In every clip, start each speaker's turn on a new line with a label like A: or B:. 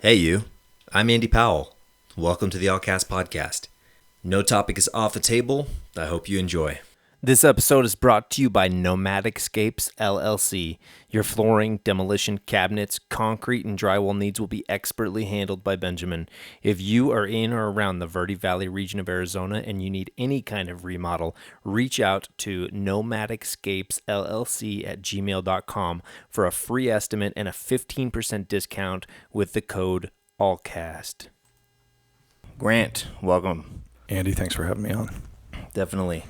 A: Hey you, I'm Andy Powell. Welcome to the Allcast Podcast. No topic is off the table. I hope you enjoy. This episode is brought to you by Nomadicscapes LLC. Your flooring, demolition, cabinets, concrete, and drywall needs will be expertly handled by Benjamin. If you are in or around the Verde Valley region of Arizona and you need any kind of remodel, reach out to nomadicscapesllc@gmail.com for a free estimate and a 15% discount with the code ALLCAST. Grant, welcome.
B: Andy, thanks for having me on.
A: Definitely.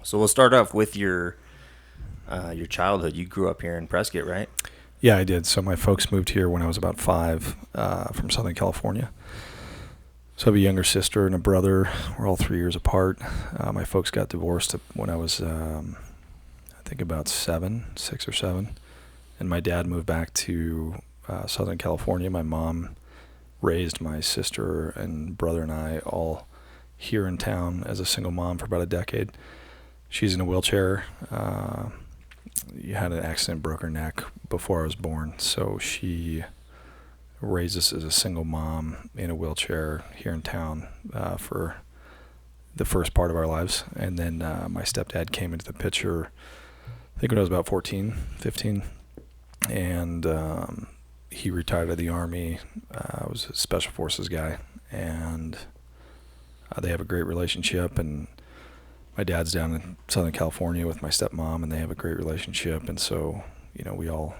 A: So we'll start off with your childhood. You grew up here in Prescott, right?
B: Yeah, I did. So my folks moved here when I was about 5 from Southern California. So I have a younger sister and a brother. We're all 3 years apart. My folks got divorced when I was, I think about 6 or 7. And my dad moved back to Southern California. My mom raised my sister and brother and I all here in town as a single mom for about a decade. She's in a wheelchair. You had an accident, broke her neck before I was born. So she raised us as a single mom in a wheelchair here in town for the first part of our lives. And then my stepdad came into the picture, I think when I was about 14, 15. And he retired out of the Army. I was a Special Forces guy. And they have a great relationship, and my dad's down in Southern California with my stepmom, and they have a great relationship. And so, we all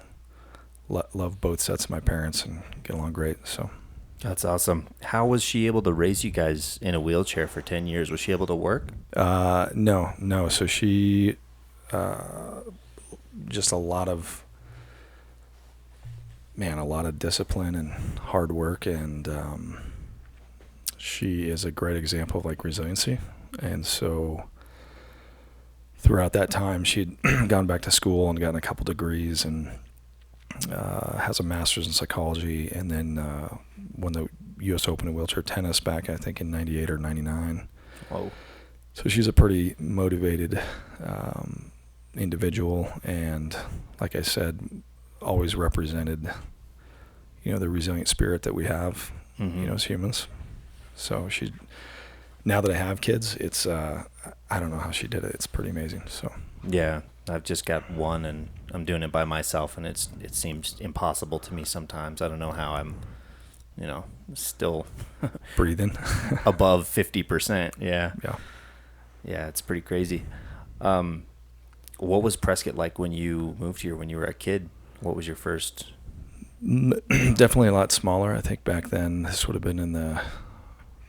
B: love both sets of my parents and get along great. So
A: that's awesome. How was she able to raise you guys in a wheelchair for 10 years? Was she able to work?
B: No. So she, just a lot of discipline and hard work, and she is a great example of resiliency. And so throughout that time, she'd gone back to school and gotten a couple degrees, and has a master's in psychology. And then won the U.S. Open in wheelchair tennis back, I think, in 98 or 99.
A: Whoa.
B: So she's a pretty motivated individual, and like I said, always represented, the resilient spirit that we have, as humans. So now that I have kids, it's, I don't know how she did it. It's pretty amazing. So
A: yeah, I've just got one, and I'm doing it by myself, and it seems impossible to me sometimes. I don't know how I'm, still
B: breathing
A: above 50%. Yeah. Yeah. It's pretty crazy. What was Prescott like when you moved here, when you were a kid? What was your first?
B: Definitely a lot smaller. I think back then this would have been in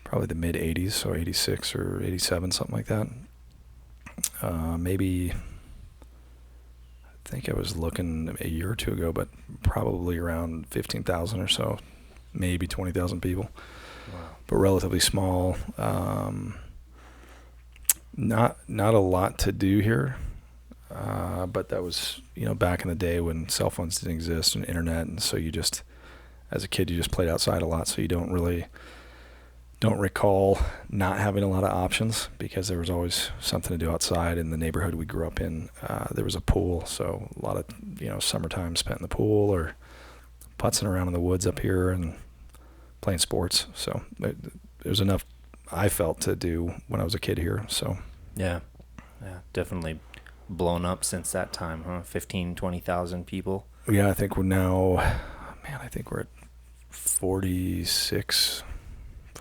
B: probably the mid 80s, so 86 or 87, something like that. Maybe, I think I was looking a year or two ago, but probably around 15,000 or so, maybe 20,000 people.
A: Wow.
B: But relatively small. Not a lot to do here. But that was, back in the day when cell phones didn't exist and internet. And so as a kid, you just played outside a lot. So you don't recall not having a lot of options, because there was always something to do outside. In the neighborhood we grew up in, there was a pool. So a lot of, summertime spent in the pool or putzing around in the woods up here and playing sports. So there's enough I felt to do when I was a kid here. So
A: yeah, definitely blown up since that time, huh? 15, 20,000 people.
B: Yeah, I think we're at 46,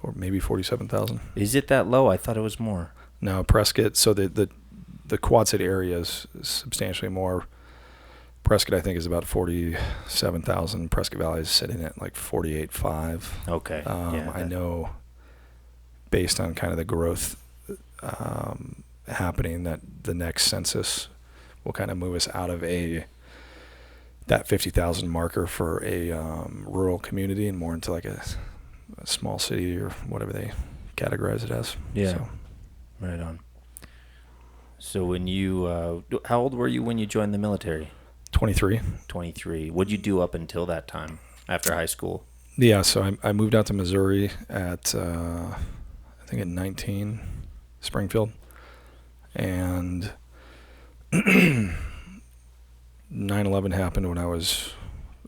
B: or maybe 47,000.
A: Is it that low? I thought it was more.
B: No, Prescott. So the Quad City area is substantially more. Prescott, I think, is about 47,000. Prescott Valley is sitting at 48.5.
A: Okay.
B: I know, based on kind of the growth happening, that the next census will kind of move us out of that 50,000 marker for a rural community and more into a small city or whatever they categorize it as.
A: Yeah.
B: So.
A: Right on. So when you, how old were you when you joined the military?
B: 23.
A: 23. What'd you do up until that time after high school?
B: Yeah, so I moved out to Missouri at, I think at 19, Springfield. And 9/11 happened when I was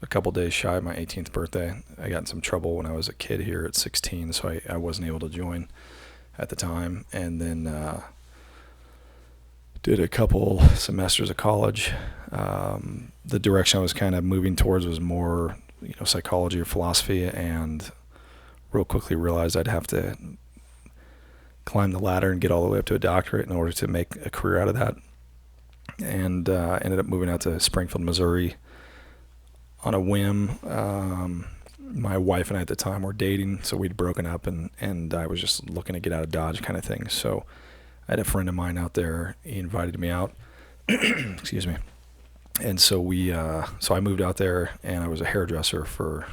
B: a couple days shy of my 18th birthday. I got in some trouble when I was a kid here at 16, so I wasn't able to join at the time. And then did a couple semesters of college. The direction I was kind of moving towards was more, psychology or philosophy, and real quickly realized I'd have to climb the ladder and get all the way up to a doctorate in order to make a career out of that. And ended up moving out to Springfield, Missouri on a whim. My wife and I at the time were dating, so we'd broken up, and I was just looking to get out of Dodge kind of thing. So I had a friend of mine out there. He invited me out. Excuse me. And so so I moved out there, and I was a hairdresser for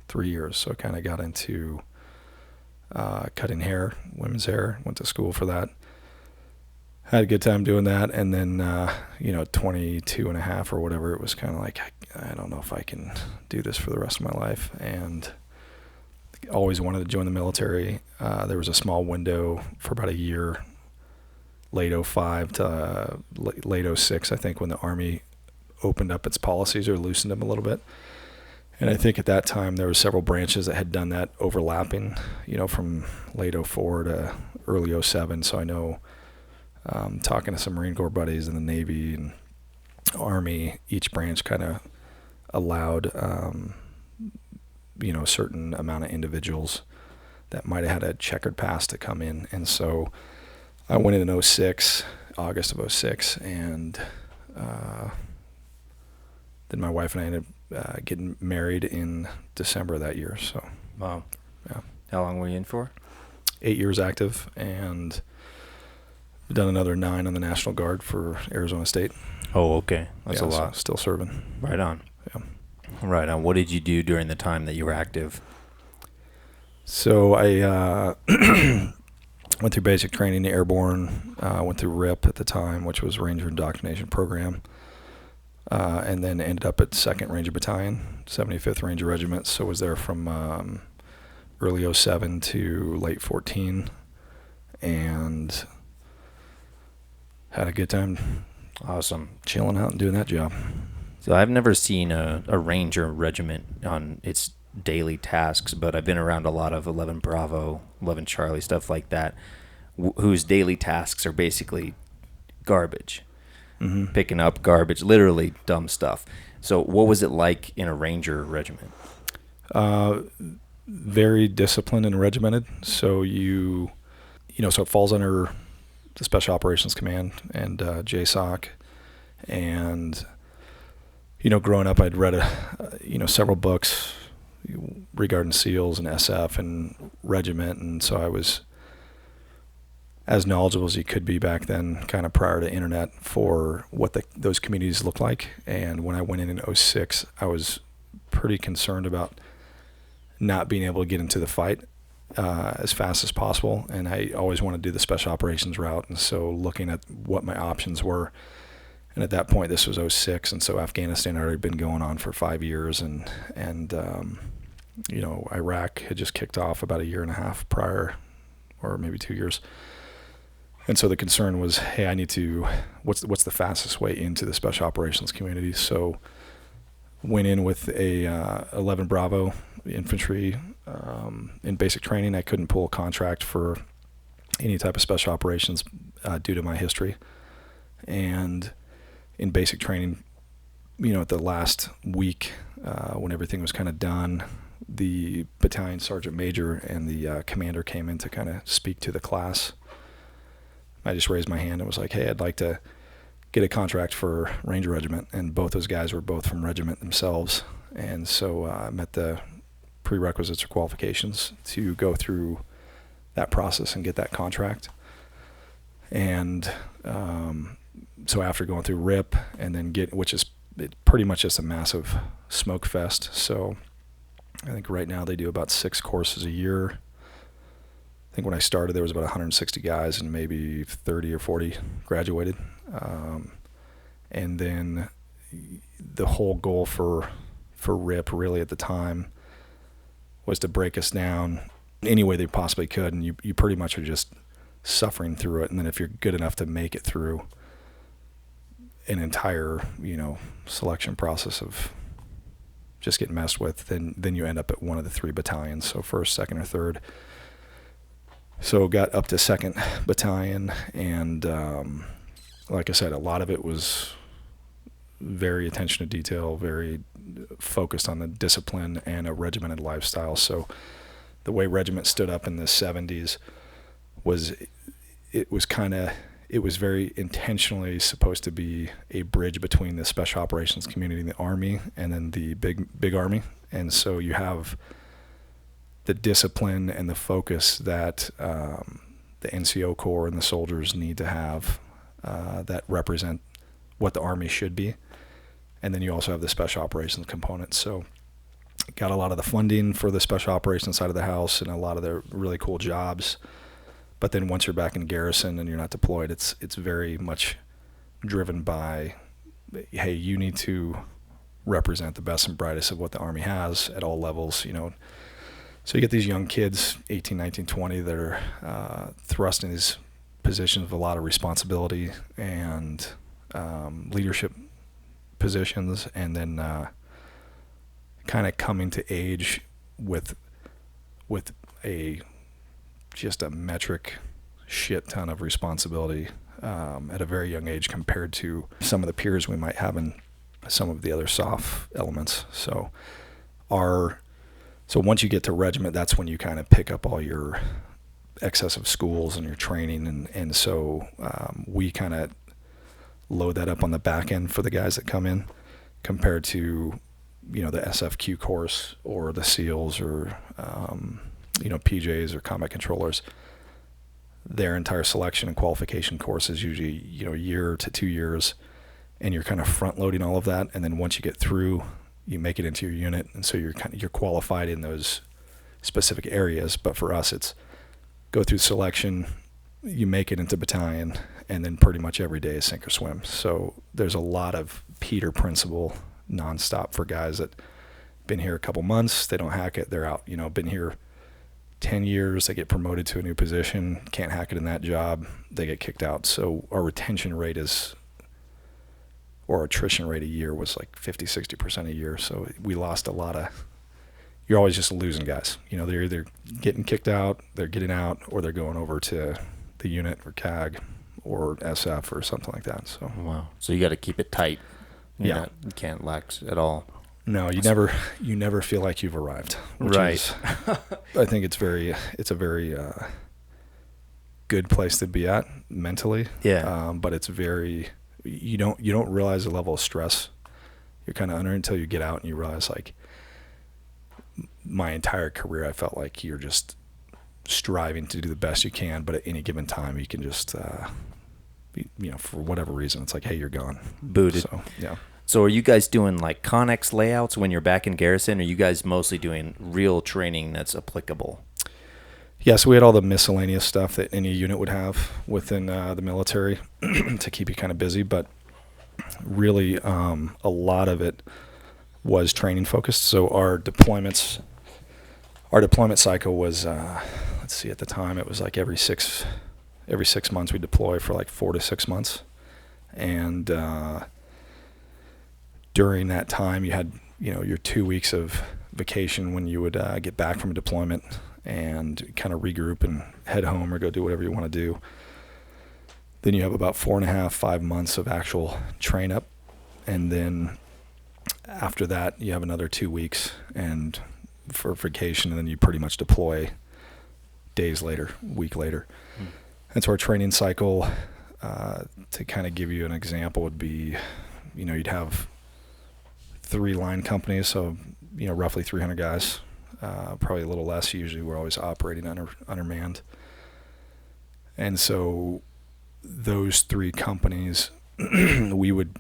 B: 3 years. So I kind of got into cutting hair, women's hair, went to school for that. Had a good time doing that. And then, 22 and a half or whatever, it was kind of like, I don't know if I can do this for the rest of my life. And always wanted to join the military. There was a small window for about a year, late 05 to late 06, I think, when the Army opened up its policies or loosened them a little bit. And I think at that time there were several branches that had done that overlapping, from late 04 to early 07. So I know, talking to some Marine Corps buddies in the Navy and Army, each branch kind of allowed, a certain amount of individuals that might have had a checkered past to come in. And so I went in August of 06, and then my wife and I ended up getting married in December of that year. So,
A: wow.
B: Yeah.
A: How long were you in for?
B: 8 years active, and done another 9 on the National Guard for Arizona State.
A: Oh, okay. That's a lot.
B: So still serving.
A: Right on.
B: Yeah.
A: Right on. What did you do during the time that you were active?
B: So I went through basic training, airborne, went through RIP at the time, which was Ranger Indoctrination Program, and then ended up at 2nd Ranger Battalion, 75th Ranger Regiment. So was there from early 07 to late 14, and had a good time.
A: Awesome.
B: Chilling out and doing that job.
A: So I've never seen a Ranger regiment on its daily tasks, but I've been around a lot of 11 Bravo, 11 Charlie, stuff like that, whose daily tasks are basically garbage.
B: Mm-hmm.
A: Picking up garbage, literally dumb stuff. So what was it like in a Ranger regiment?
B: Very disciplined and regimented. So so it falls under the Special Operations Command and JSOC. And, growing up, I'd read, several books regarding SEALs and SF and regiment. And so I was as knowledgeable as you could be back then, kind of prior to internet, for what those communities looked like. And when I went in 06, I was pretty concerned about not being able to get into the fight as fast as possible. And I always wanted to do the special operations route. And so looking at what my options were, and at that point, this was 06. And so Afghanistan had already been going on for 5 years. And Iraq had just kicked off about a year and a half prior, or maybe 2 years. And so the concern was, hey, I need to, what's the fastest way into the special operations community? So went in with a 11 Bravo infantry in basic training. I couldn't pull a contract for any type of special operations due to my history. And in basic training, at the last week, when everything was kind of done, the battalion sergeant major and the commander came in to kind of speak to the class. I just raised my hand and was like, hey, I'd like to get a contract for Ranger Regiment. And both those guys were both from regiment themselves. And so I met the prerequisites or qualifications to go through that process and get that contract. And so after going through RIP and then which is pretty much just a massive smoke fest. So I think right now they do about 6 courses a year. I think when I started, there was about 160 guys and maybe 30 or 40 graduated. And then the whole goal for RIP really at the time was to break us down any way they possibly could. And you pretty much are just suffering through it. And then if you're good enough to make it through an entire, selection process of just get messed with, then you end up at one of the 3 battalions, so 1st, 2nd, or 3rd. So got up to 2nd Battalion, and like I said, a lot of it was very attention to detail, very focused on the discipline and a regimented lifestyle. So the way regiment stood up in the 70s was it was very intentionally supposed to be a bridge between the special operations community and the Army, and then the big Army. And so you have the discipline and the focus that the NCO Corps and the soldiers need to have that represent what the Army should be. And then you also have the special operations component. So got a lot of the funding for the special operations side of the house and a lot of the really cool jobs. But then once you're back in garrison and you're not deployed, it's very much driven by, hey, you need to represent the best and brightest of what the Army has at all levels, you know. So you get these young kids, 18, 19, 20, that are thrust in these positions of a lot of responsibility and leadership positions, and then kind of coming to age with just a metric shit ton of responsibility at a very young age compared to some of the peers we might have in some of the other soft elements. So once you get to regiment, that's when you kind of pick up all your excessive schools and your training, and so we kind of load that up on the back end for the guys that come in, compared to, you know, the SFQ course or the SEALs or PJs or combat controllers. Their entire selection and qualification course is usually, you know, a year to 2 years, and you're kind of front loading all of that, and then once you get through, you make it into your unit, and so you're qualified in those specific areas. But for us, it's go through selection, you make it into battalion, and then pretty much every day is sink or swim. So there's a lot of Peter principle nonstop for guys that been here a couple months, they don't hack it, they're out. You know, been here 10 years, they get promoted to a new position, can't hack it in that job, they get kicked out. So our retention rate or attrition rate a year was like 50-60% a year. So we lost a lot of, you're always just losing guys. You know, they're either getting kicked out, they're getting out, or they're going over to the unit or CAG or SF or something like that. So
A: wow. So you got to keep it tight.
B: You
A: can't lax at all.
B: No, you never feel like you've arrived.
A: Right.
B: I think it's a very good place to be at mentally.
A: Yeah.
B: But it's very, you don't realize the level of stress you're kind of under until you get out and you realize, like, my entire career I felt like you're just striving to do the best you can, but at any given time you can just for whatever reason it's like, hey, you're gone,
A: booted.
B: So yeah.
A: So are you guys doing like Connex layouts when you're back in garrison, or are you guys mostly doing real training that's applicable?
B: Yeah, so we had all the miscellaneous stuff that any unit would have within the military to keep you kind of busy, but really a lot of it was training focused. So our deployment cycle was, let's see, at the time it was like every 6 months we deploy for like 4 to 6 months, and during that time you had, you know, your 2 weeks of vacation when you would get back from a deployment and kind of regroup and head home or go do whatever you want to do. Then you have about 4.5-5 months of actual train up, and then after that you have another 2 weeks and for vacation, and then you pretty much deploy days later, week later. And so our training cycle, to kind of give you an example, would be, you know, you'd have 3 line companies, so, you know, roughly 300 guys, probably a little less. Usually we're always operating undermanned. And so those 3 companies, we would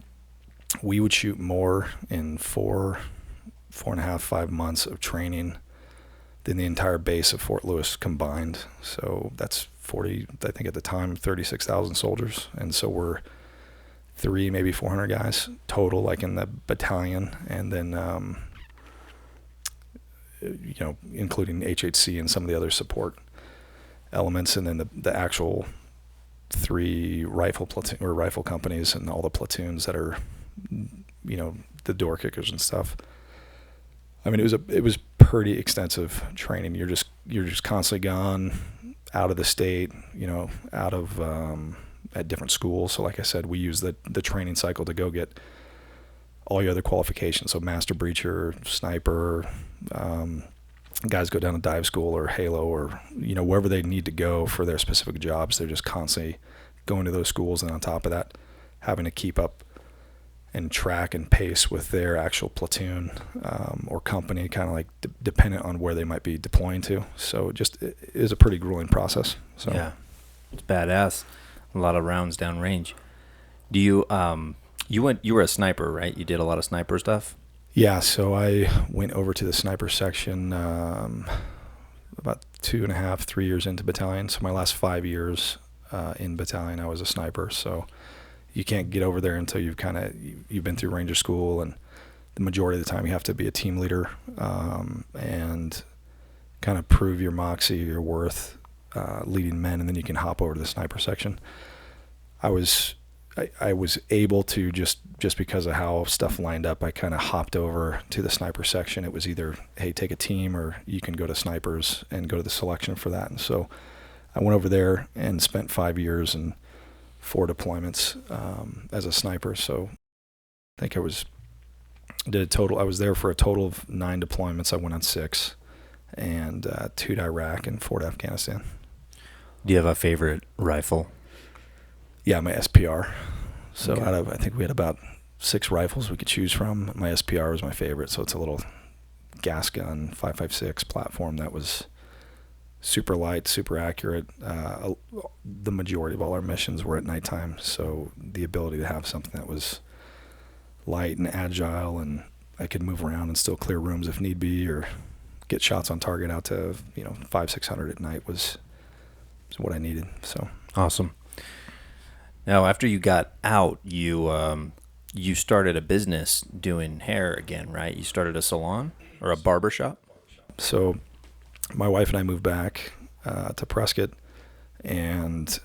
B: shoot more in 4.5, 5 months of training than the entire base of Fort Lewis combined. So that's 40, I think at the time, 36,000 soldiers. And so we're 300, maybe 400 guys total, like in the battalion, and then you know, including HHC and some of the other support elements, and then the actual 3 rifle companies and all the platoons that are, you know, the door kickers and stuff. I mean, it was pretty extensive training. You're just constantly gone out of the state, out of at different schools. So like I said, we use the training cycle to go get all your other qualifications. So master breacher, sniper, guys go down to dive school or Halo or wherever they need to go for their specific jobs. They're just constantly going to those schools, and on top of that, having to keep up and track and pace with their actual platoon or company, kind of like dependent on where they might be deploying to. So it is a pretty grueling process. So
A: yeah, it's badass. A lot of rounds downrange. Do you you were a sniper, right? You did a lot of sniper stuff?
B: Yeah, so I went over to the sniper section about 2.5, 3 years into battalion. So my last 5 years in battalion, I was a sniper. So you can't get over there until you've been through Ranger School, and the majority of the time you have to be a team leader and kind of prove your moxie, your worth, leading men, and then you can hop over to the sniper section. I was able to just because of how stuff lined up, I kind of hopped over to the sniper section. It was either, hey, take a team, or you can go to snipers and go to the selection for that. And so I went over there and spent 5 years and 4 deployments as a sniper. So I think I was there for a total of 9 deployments. I went on 6, and 2 to Iraq and 4 to Afghanistan.
A: Do you have a favorite rifle?
B: Yeah, my SPR. So
A: Okay.
B: I think we had about 6 rifles we could choose from. My SPR was my favorite. So it's a little gas gun 5.56 platform that was super light, super accurate. The majority of all our missions were at nighttime, so the ability to have something that was light and agile, and I could move around and still clear rooms if need be, or get shots on target out to 500-600 at night was what I needed. So
A: awesome. Now, after you got out, you started a business doing hair again, right? You started a salon or a barber shop?
B: So my wife and I moved back to Prescott, and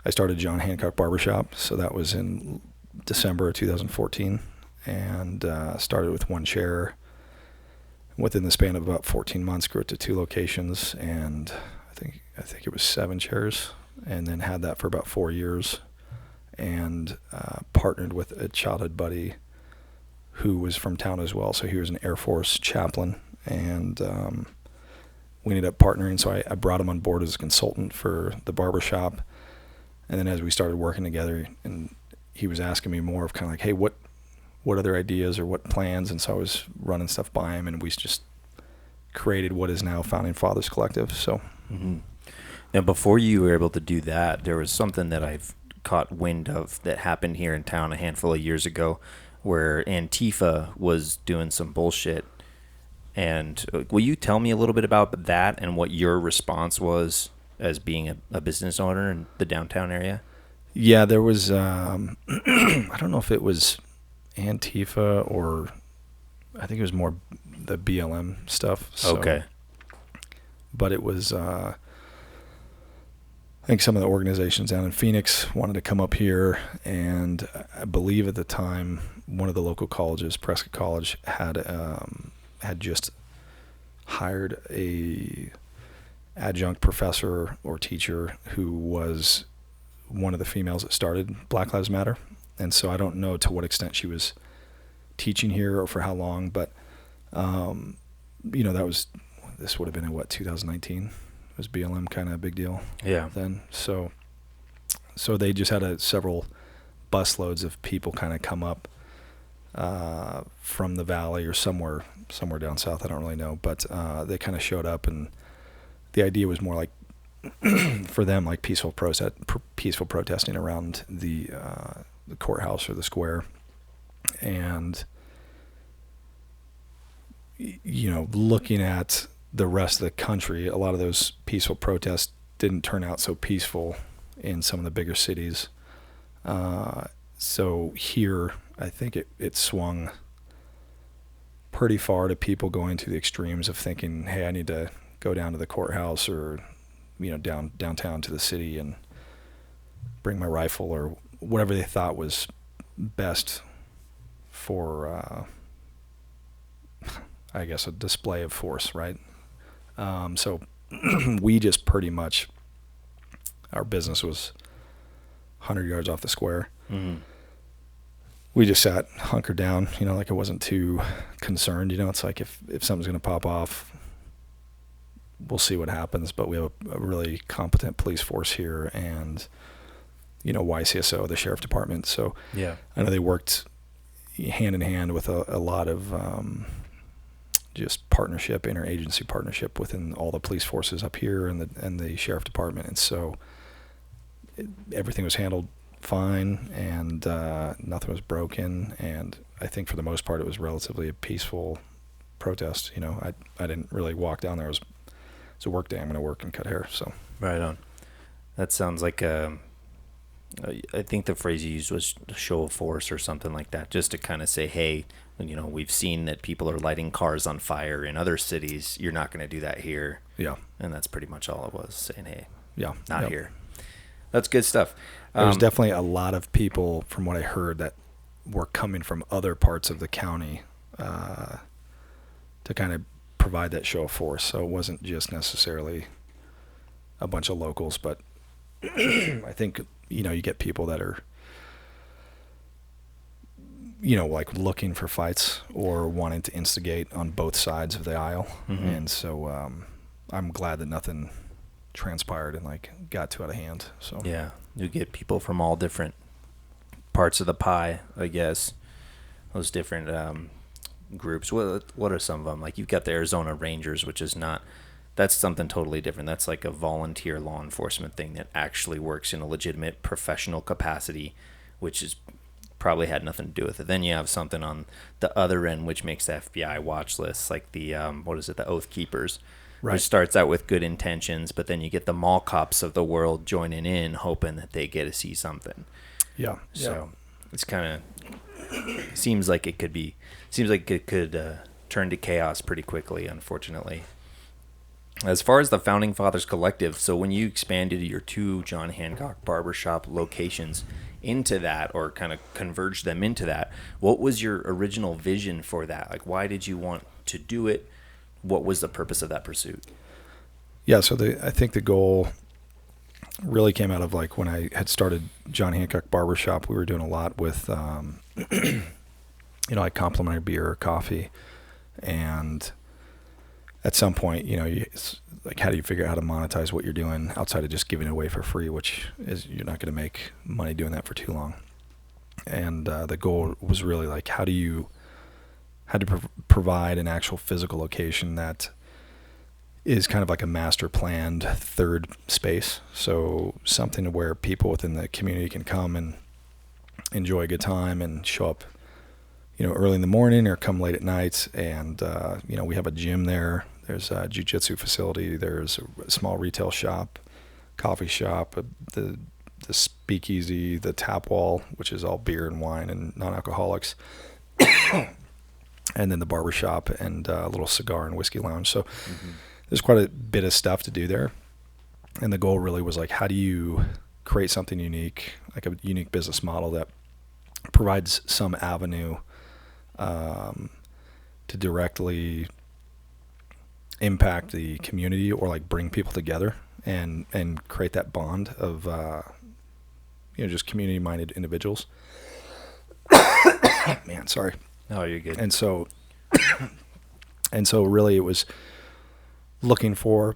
B: I started John Hancock Barbershop. So that was in December of 2014, and started with 1 chair. Within the span of about 14 months, grew it to 2 locations, and I think it was 7 chairs, and then had that for about 4 years, and partnered with a childhood buddy who was from town as well. So he was an Air Force chaplain, and we ended up partnering. So I brought him on board as a consultant for the barbershop. And then as we started working together, and he was asking me more of kind of like, hey, what other ideas or what plans? And so I was running stuff by him, and we just created what is now Founding Fathers Collective. So
A: Now, before you were able to do that, there was something that I've caught wind of that happened here in town a handful of years ago, where Antifa was doing some bullshit. And will you tell me a little bit about that and what your response was as being a business owner in the downtown area?
B: Yeah, there was, I don't know if it was Antifa or I think it was more the BLM stuff. So,
A: okay.
B: But it was, I think some of the organizations down in Phoenix wanted to come up here, and I believe at the time one of the local colleges, Prescott College, had just hired a adjunct professor or teacher who was one of the females that started Black Lives Matter. And so I don't know to what extent she was teaching here or for how long, but this would have been in 2019. Was BLM kind of a big deal?
A: Yeah.
B: Then so they just had several busloads of people kind of come up from the valley or somewhere down south. I don't really know, but they kind of showed up, and the idea was more like for them like peaceful protesting around the courthouse or the square, and looking at the rest of the country, a lot of those peaceful protests didn't turn out so peaceful in some of the bigger cities. So here, I think it swung pretty far to people going to the extremes of thinking, hey, I need to go down to the courthouse or, downtown to the city and bring my rifle or whatever they thought was best for, I guess, a display of force, right? So we just pretty much, our business was 100 yards off the square. Mm-hmm. We just sat, hunkered down, like I wasn't too concerned. It's like if something's going to pop off, we'll see what happens. But we have a really competent police force here, and, YCSO, the sheriff department. So
A: yeah,
B: I know they worked hand in hand with a lot of just partnership, interagency partnership within all the police forces up here and the sheriff department. And so everything was handled fine, and nothing was broken. And I think for the most part, it was relatively a peaceful protest. I didn't really walk down there. It's a work day. I'm going to work and cut hair. So
A: right on. That sounds like I think the phrase you used was a show of force or something like that, just to kind of say, hey, we've seen that people are lighting cars on fire in other cities. You're not going to do that here.
B: Yeah.
A: And that's pretty much all it was, saying, hey,
B: yeah,
A: not here. That's good stuff.
B: There's definitely a lot of people, from what I heard, that were coming from other parts of the county to kind of provide that show of force. So it wasn't just necessarily a bunch of locals, but I think, you get people that are, like looking for fights or wanting to instigate on both sides of the aisle. Mm-hmm. And so I'm glad that nothing transpired and got too out of hand. So
A: yeah, you get people from all different parts of the pie, I guess. Those different groups. What are some of them? Like, you've got the Arizona Rangers, which is not. That's something totally different. That's like a volunteer law enforcement thing that actually works in a legitimate professional capacity, which is probably had nothing to do with it. Then you have something on the other end, which makes the FBI watch lists, like the the Oath Keepers, right, which starts out with good intentions, but then you get the mall cops of the world joining in, hoping that they get to see something.
B: Yeah.
A: So it's kind of seems like it could turn to chaos pretty quickly, unfortunately. As far as the Founding Fathers Collective, so when you expanded your 2 John Hancock barbershop locations into that, or kind of converged them into that, what was your original vision for that? Like, why did you want to do it? What was the purpose of that pursuit?
B: Yeah, so I think the goal really came out of when I had started John Hancock Barbershop. We were doing a lot with, like complimentary beer or coffee, and at some point, it's like, how do you figure out how to monetize what you're doing outside of just giving it away for free, which is, you're not going to make money doing that for too long. And the goal was really how to provide an actual physical location that is kind of like a master planned third space. So something where people within the community can come and enjoy a good time and show up, early in the morning or come late at night. And, we have a gym there. There's a jiu-jitsu facility. There's a small retail shop, coffee shop, the speakeasy, the tap wall, which is all beer and wine and non-alcoholics. And then the barber shop and a little cigar and whiskey lounge. So there's quite a bit of stuff to do there. And the goal really was how do you create something unique, like a unique business model that provides some avenue to directly impact the community, or bring people together and create that bond of just community-minded individuals. Man, sorry.
A: Oh, you're good.
B: And so really it was looking for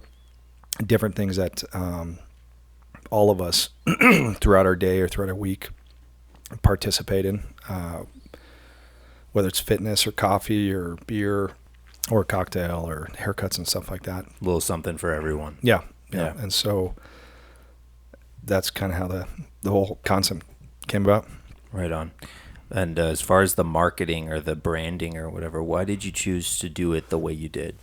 B: different things that all of us throughout our day or throughout our week participate in, whether it's fitness or coffee or beer or a cocktail or haircuts and stuff like that.
A: A little something for everyone.
B: Yeah. And so that's kind of how the whole concept came about.
A: Right on. And as far as the marketing or the branding or whatever, why did you choose to do it the way you did?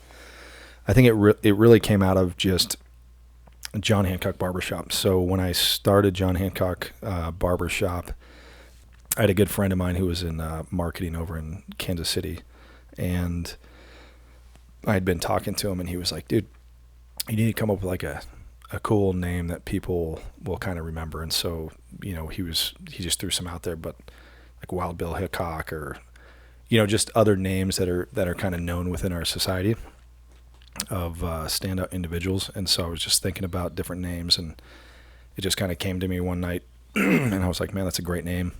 B: I think it really came out of just John Hancock Barbershop. So when I started John Hancock Barbershop, I had a good friend of mine who was in marketing over in Kansas City, and I had been talking to him, and he was like, dude, you need to come up with a cool name that people will kind of remember. And so, he just threw some out there, but Wild Bill Hickok or, just other names that are kind of known within our society of standout individuals. And so I was just thinking about different names, and it just kind of came to me one night, and I was like, man, that's a great name,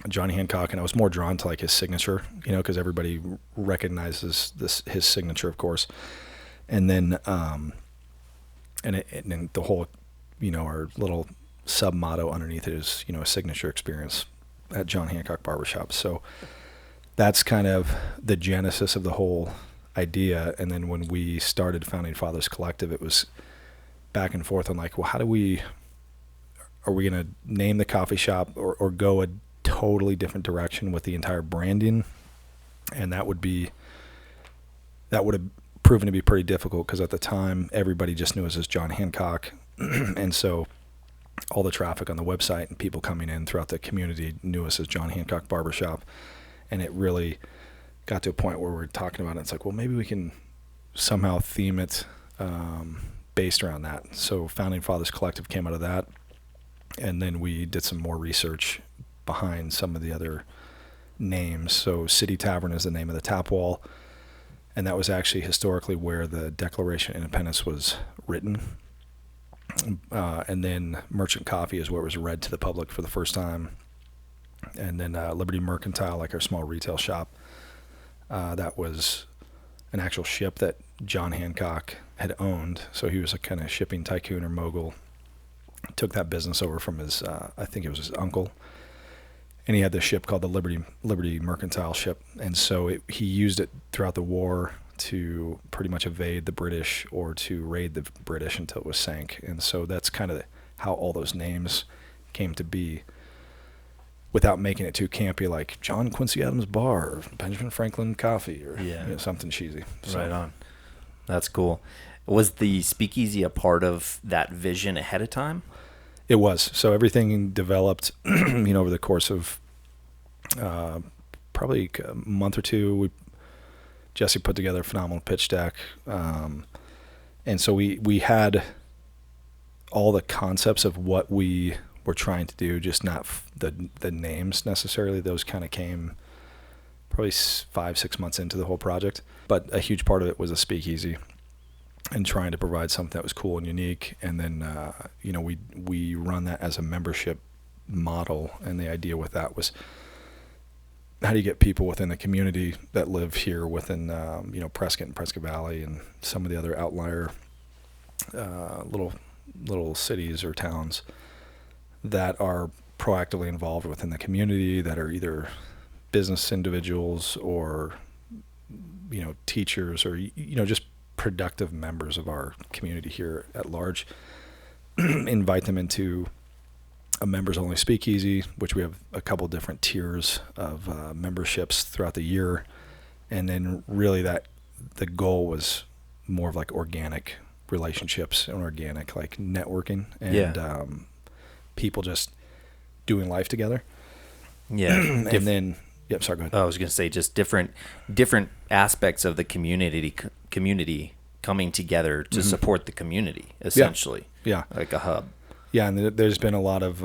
B: Johnny Hancock. And I was more drawn to like his signature, because everybody recognizes his signature, of course. And then, and the whole, our little sub motto underneath it is, a signature experience at John Hancock Barbershop. So that's kind of the genesis of the whole idea. And then when we started Founding Fathers Collective, it was back and forth on like, well, are we going to name the coffee shop or go a totally different direction with the entire branding? And that would have proven to be pretty difficult, because at the time everybody just knew us as John Hancock. And so all the traffic on the website and people coming in throughout the community knew us as John Hancock Barbershop. And it really got to a point where we're talking about it. It's like, well, maybe we can somehow theme it based around that. So Founding Fathers Collective came out of that. And then we did some more research behind some of the other names. So City Tavern is the name of the tap wall. And that was actually historically where the Declaration of Independence was written. And then Merchant Coffee is where it was read to the public for the first time. And then Liberty Mercantile, like our small retail shop, that was an actual ship that John Hancock had owned. So he was a kind of shipping tycoon or mogul. Took that business over from his, I think it was his uncle. And he had this ship called the Liberty Mercantile ship. And so he used it throughout the war to pretty much evade the British or to raid the British until it was sank. And so that's kind of how all those names came to be, without making it too campy, like John Quincy Adams Bar or Benjamin Franklin Coffee or something cheesy. So.
A: Right on. That's cool. Was the speakeasy a part of that vision ahead of time?
B: It was. So everything developed, over the course of probably a month or two. Jesse put together a phenomenal pitch deck. And so we had all the concepts of what we were trying to do, just not the names necessarily. Those kind of came probably 5-6 months into the whole project. But a huge part of it was a speakeasy and trying to provide something that was cool and unique. And then, we run that as a membership model. And the idea with that was, how do you get people within the community that live here within, Prescott and Prescott Valley and some of the other outlier little cities or towns that are proactively involved within the community, that are either business individuals or, teachers or, just productive members of our community here at large. Invite them into a members only speakeasy, which we have a couple different tiers of memberships throughout the year. And then really the goal was more of like organic relationships and organic like networking and people just doing life together. Yeah. And then, sorry, go ahead.
A: I was going to say just different aspects of the community coming together to support the community, essentially.
B: Yeah.
A: Like a hub.
B: Yeah, and there's been a lot of,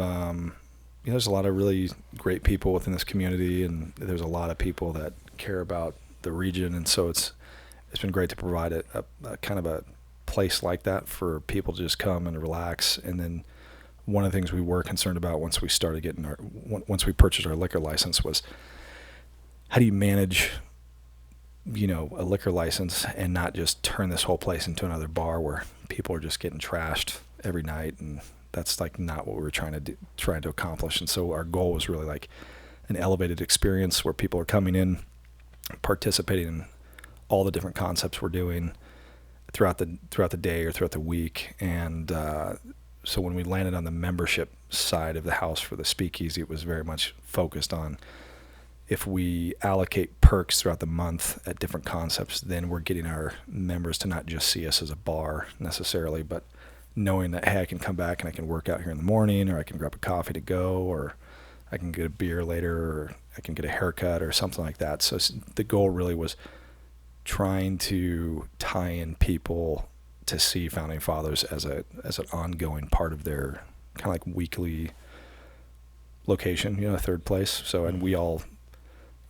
B: there's a lot of really great people within this community, and there's a lot of people that care about the region, and so it's been great to provide a kind of a place like that for people to just come and relax. And then one of the things we were concerned about once we purchased our liquor license was, how do you manage, a liquor license and not just turn this whole place into another bar where people are just getting trashed every night? And that's like not what we were trying to accomplish. And so our goal was really like an elevated experience where people are coming in, participating in all the different concepts we're doing throughout the day or throughout the week. And so when we landed on the membership side of the house for the speakeasy, it was very much focused on, if we allocate perks throughout the month at different concepts, then we're getting our members to not just see us as a bar necessarily, but knowing that, hey, I can come back and I can work out here in the morning, or I can grab a coffee to go, or I can get a beer later, or I can get a haircut or something like that. So the goal really was trying to tie in people to see Founding Fathers as an ongoing part of their kind of like weekly location, a third place. So, and we all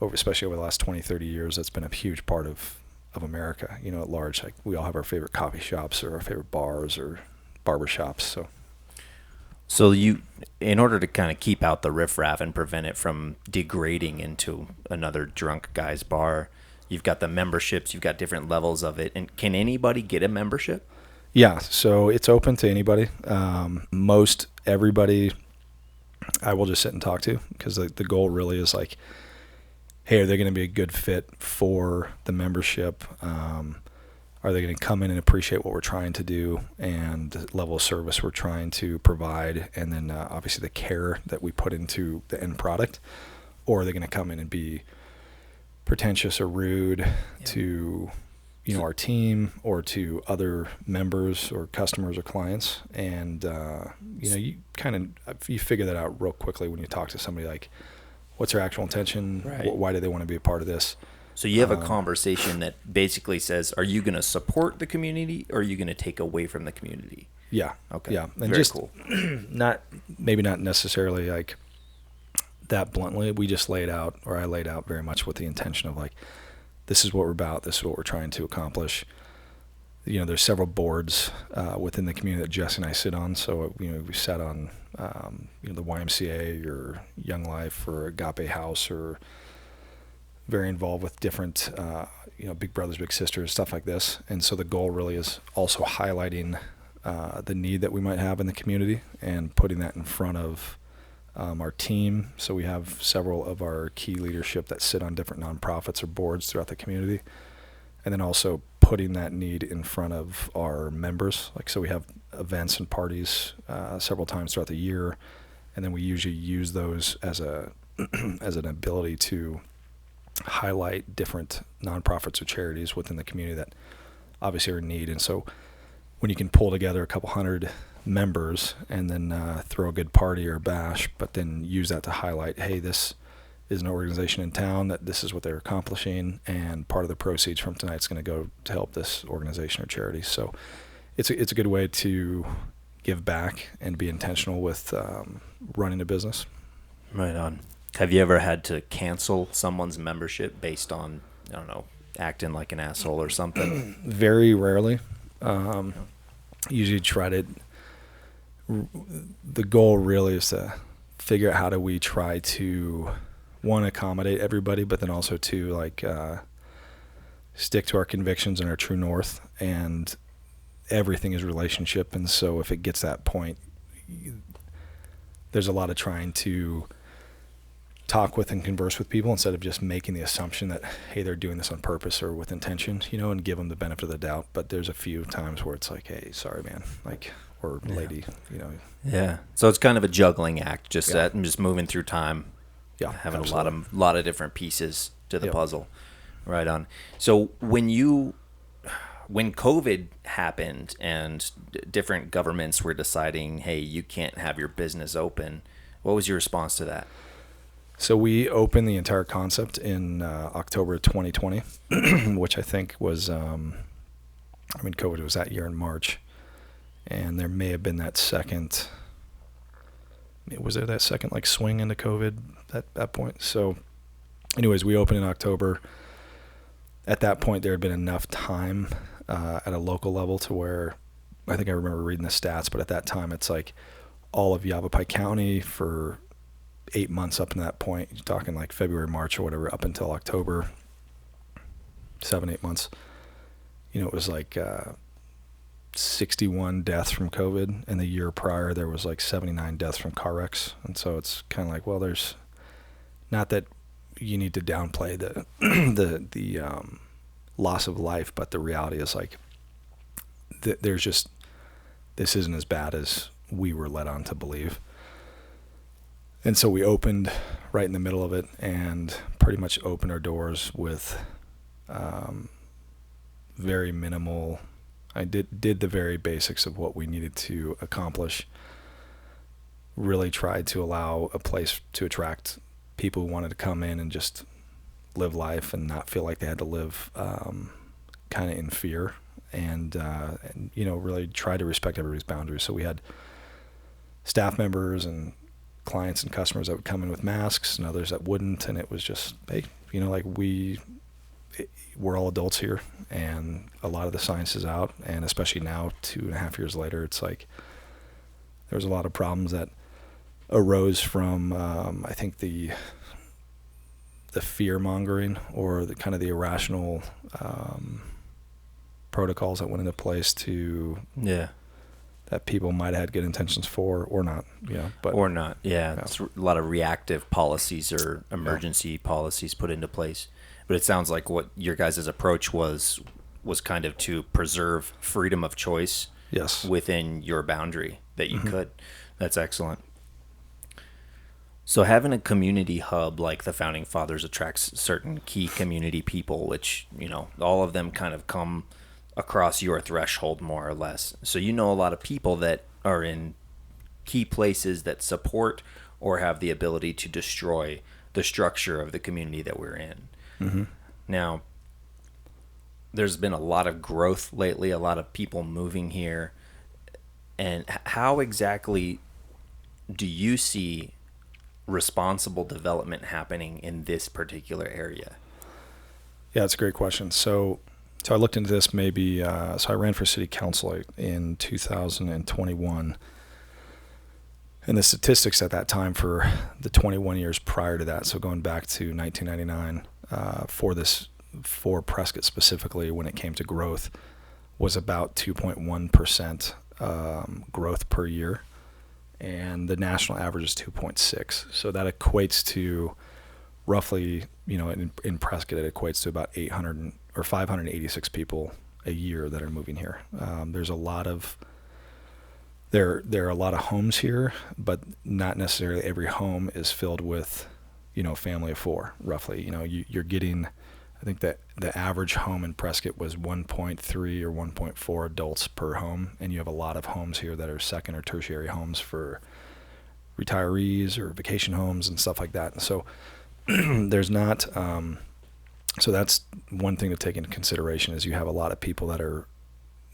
B: especially over the last 20, 30 years, that's been a huge part of America, at large. Like we all have our favorite coffee shops or our favorite bars or barber shops.
A: So you, in order to kind of keep out the riffraff and prevent it from degrading into another drunk guy's bar, you've got the memberships, you've got different levels of it. And can anybody get a membership?
B: Yeah, so it's open to anybody. Most everybody I will just sit and talk to, because the goal really is like, hey, are they going to be a good fit for the membership? Are they going to come in and appreciate what we're trying to do and the level of service we're trying to provide, and then obviously the care that we put into the end product? Or are they going to come in and be pretentious or rude to our team or to other members or customers or clients? And you figure that out real quickly when you talk to somebody, like, what's their actual intention?
A: Right.
B: Why do they want to be a part of this?
A: So you have a conversation that basically says, are you going to support the community or are you going to take away from the community?
B: Yeah.
A: Okay.
B: Yeah. And
A: very
B: just
A: cool.
B: not necessarily like that bluntly. We just laid out, or I laid out very much with the intention of like, this is what we're about. This is what we're trying to accomplish. There's several boards within the community that Jess and I sit on. So, we sat on, the YMCA or Young Life or Agape House, or very involved with different, Big Brothers, Big Sisters, stuff like this. And so the goal really is also highlighting the need that we might have in the community and putting that in front of our team. So we have several of our key leadership that sit on different nonprofits or boards throughout the community. And then also putting that need in front of our members. Like, so we have events and parties several times throughout the year. And then we usually use those as as an ability to highlight different nonprofits or charities within the community that obviously are in need. And so when you can pull together a couple hundred members and then throw a good party or a bash, but then use that to highlight, hey, this is an organization in town that this is what they're accomplishing, and part of the proceeds from tonight's going to go to help this organization or charity. So it's a good way to give back and be intentional with running a business.
A: Right on. Have you ever had to cancel someone's membership based on, I don't know, acting like an asshole or something?
B: Very rarely. Usually try to, the goal really is to figure out how do we try to, one, accommodate everybody, but then also to like stick to our convictions and our true north, and everything is relationship. And so if it gets that point, there's a lot of trying to talk with and converse with people instead of just making the assumption that, hey, they're doing this on purpose or with intention, and give them the benefit of the doubt. But there's a few times where it's like, hey, sorry, man, like, or lady,
A: Yeah. So it's kind of a juggling act, just that, and just moving through time.
B: Yeah,
A: having
B: absolutely.
A: a lot of different pieces to the puzzle. Right on. So when COVID happened and different governments were deciding, hey, you can't have your business open, what was your response to that?
B: So we opened the entire concept in October 2020, which I think was, COVID was that year in March, and there may have been that second. Was there that second like swing into COVID at that point? So anyways, we opened in October. At that point, there had been enough time at a local level to where, I think I remember reading the stats, but at that time it's like all of Yavapai County for 8 months up to that point, you're talking like February, March or whatever, up until October, 7-8 months, it was like 61 deaths from COVID, and the year prior there was like 79 deaths from car wrecks. And so it's kind of like, well, there's not that you need to downplay the loss of life, but the reality is like there's just, this isn't as bad as we were led on to believe. And so we opened right in the middle of it and pretty much opened our doors with very minimal. I did the very basics of what we needed to accomplish. Really tried to allow a place to attract people who wanted to come in and just live life and not feel like they had to live kind of in fear, and really try to respect everybody's boundaries. So we had staff members and clients and customers that would come in with masks and others that wouldn't, and it was just, hey, like we're all adults here, and a lot of the science is out, and especially now 2.5 years later, it's like there's a lot of problems that arose from I think the fear mongering, or the kind of the irrational protocols that went into place that people might have had good intentions for, or not,
A: It's a lot of reactive policies or emergency policies put into place. But it sounds like what your guys' approach was kind of to preserve freedom of choice within your boundary that you could. That's excellent. So having a community hub like the Founding Fathers attracts certain key community people, which, all of them kind of come across your threshold more or less. So a lot of people that are in key places that support or have the ability to destroy the structure of the community that we're in. Mm-hmm. Now, there's been a lot of growth lately, a lot of people moving here. And how exactly do you see responsible development happening in this particular area?
B: Yeah, that's a great question. So I looked into this maybe, so I ran for city council in 2021. And the statistics at that time for the 21 years prior to that, so going back to 1999, for Prescott specifically, when it came to growth, was about 2.1% growth per year. And the national average is 2.6. So that equates to roughly, in Prescott, it equates to about 800 or 586 people a year that are moving here. There's a lot of there are a lot of homes here, but not necessarily every home is filled with, family of four, roughly. You're getting, I think that the average home in Prescott was 1.3 or 1.4 adults per home, and you have a lot of homes here that are second or tertiary homes for retirees or vacation homes and stuff like that. And so there's not, so that's one thing to take into consideration, is you have a lot of people that are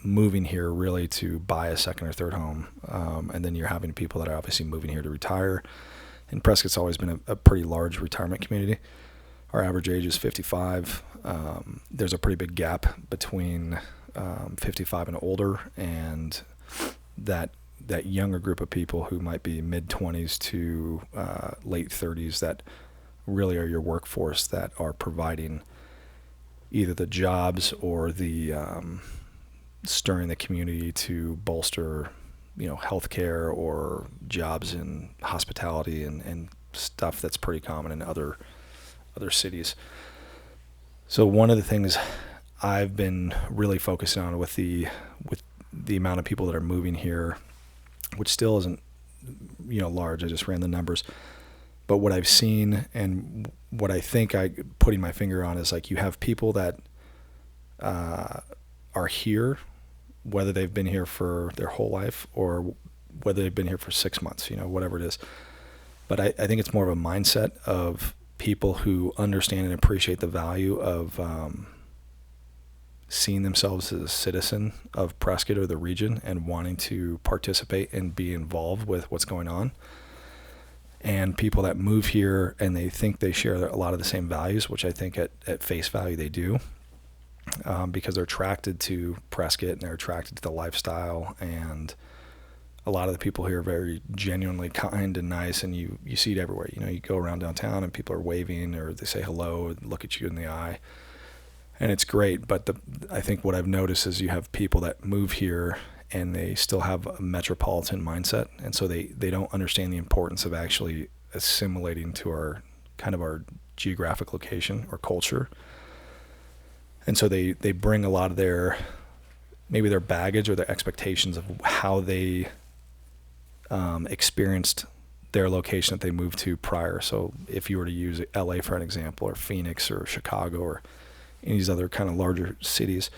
B: moving here really to buy a second or third home. And then you're having people that are obviously moving here to retire. And Prescott's always been a pretty large retirement community. Our average age is 55. There's a pretty big gap between 55 and older, and that younger group of people who might be mid-20s to late 30s that really are your workforce, that are providing either the jobs or the stirring the community to bolster, healthcare or jobs in hospitality and stuff that's pretty common in other cities. So one of the things I've been really focusing on with the amount of people that are moving here, which still isn't, large. I just ran the numbers. But what I've seen and what I think putting my finger on is, like, you have people that are here, whether they've been here for their whole life or whether they've been here for 6 months, whatever it is. But I think it's more of a mindset of people who understand and appreciate the value of seeing themselves as a citizen of Prescott or the region and wanting to participate and be involved with what's going on. And people that move here and they think they share a lot of the same values, which I think at face value they do, because they're attracted to Prescott and they're attracted to the lifestyle. And a lot of the people here are very genuinely kind and nice, and you see it everywhere. You go around downtown and people are waving or they say hello and look at you in the eye. And it's great. But I think what I've noticed is you have people that move here and they still have a metropolitan mindset. And so they don't understand the importance of actually assimilating to our geographic location or culture. And so they bring a lot of their baggage or their expectations of how they experienced their location that they moved to prior. So if you were to use LA for an example, or Phoenix or Chicago or any of these other kind of larger cities,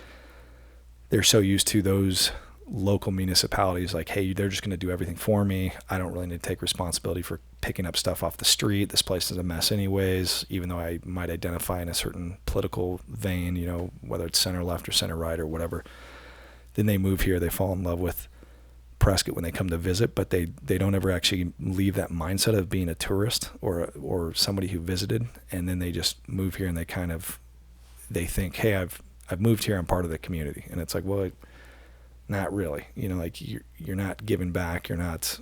B: they're so used to those local municipalities, like, hey, they're just going to do everything for me. I don't really need to take responsibility for picking up stuff off the street. This place is a mess anyways, even though I might identify in a certain political vein, whether it's center left or center right or whatever. Then they move here, they fall in love with Prescott when they come to visit, but they don't ever actually leave that mindset of being a tourist or somebody who visited, and then they just move here and they think, hey, I've moved here, I'm part of the community. And it's like, well, not really. Like you're not giving back, you're not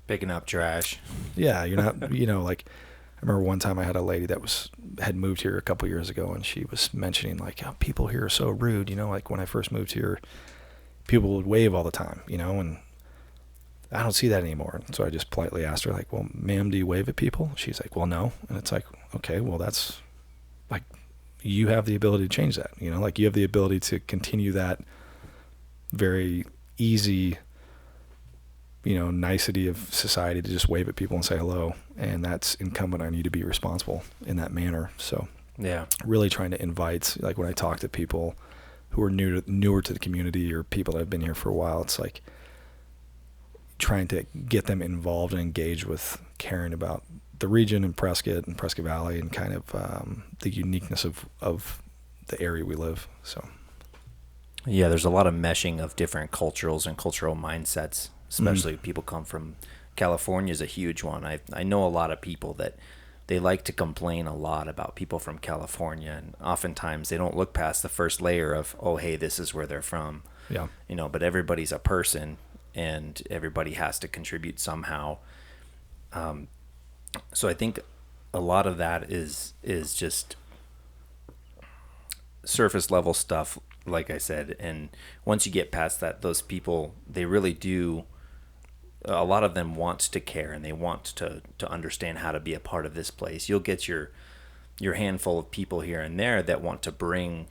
A: picking up trash.
B: Yeah, you're not, like I remember one time I had a lady that had moved here a couple years ago, and she was mentioning like, oh, people here are so rude. Like when I first moved here, people would wave all the time, and I don't see that anymore. So I just politely asked her like, well, ma'am, do you wave at people? She's like, well, no. And it's like, okay, well, that's like, you have the ability to change that, like you have the ability to continue that very easy, nicety of society to just wave at people and say hello. And that's incumbent on you to be responsible in that manner. So
A: yeah,
B: really trying to invite, like when I talk to people who are newer to the community or people that have been here for a while, it's like trying to get them involved and engaged with caring about the region and Prescott Valley and kind of the uniqueness of the area we live. So
A: yeah, there's a lot of meshing of different cultures and cultural mindsets, especially people come from California is a huge one. I know a lot of people that they like to complain a lot about people from California, and oftentimes they don't look past the first layer of, oh, hey, this is where they're from.
B: Yeah.
A: But everybody's a person and everybody has to contribute somehow. So I think a lot of that is just surface level stuff, like I said. And once you get past that, those people, they really do, a lot of them want to care and they want to understand how to be a part of this place. You'll get your handful of people here and there that want to bring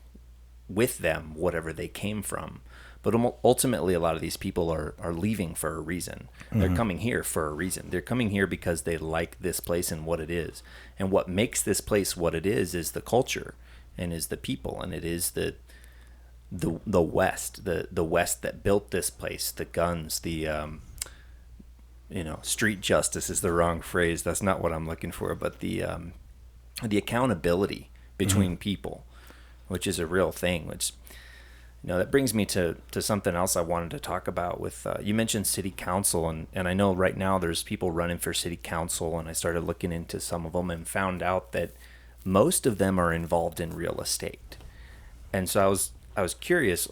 A: with them whatever they came from. But ultimately, a lot of these people are leaving for a reason. They're coming here for a reason. They're coming here because they like this place and what it is. And what makes this place what it is the culture and is the people. And it is the West, the West that built this place, the guns, the, street justice is the wrong phrase. That's not what I'm looking for. But the accountability between people, which is a real thing, which... that brings me to something else I wanted to talk about with, you mentioned city council, and I know right now there's people running for city council, and I started looking into some of them and found out that most of them are involved in real estate. And so I was curious,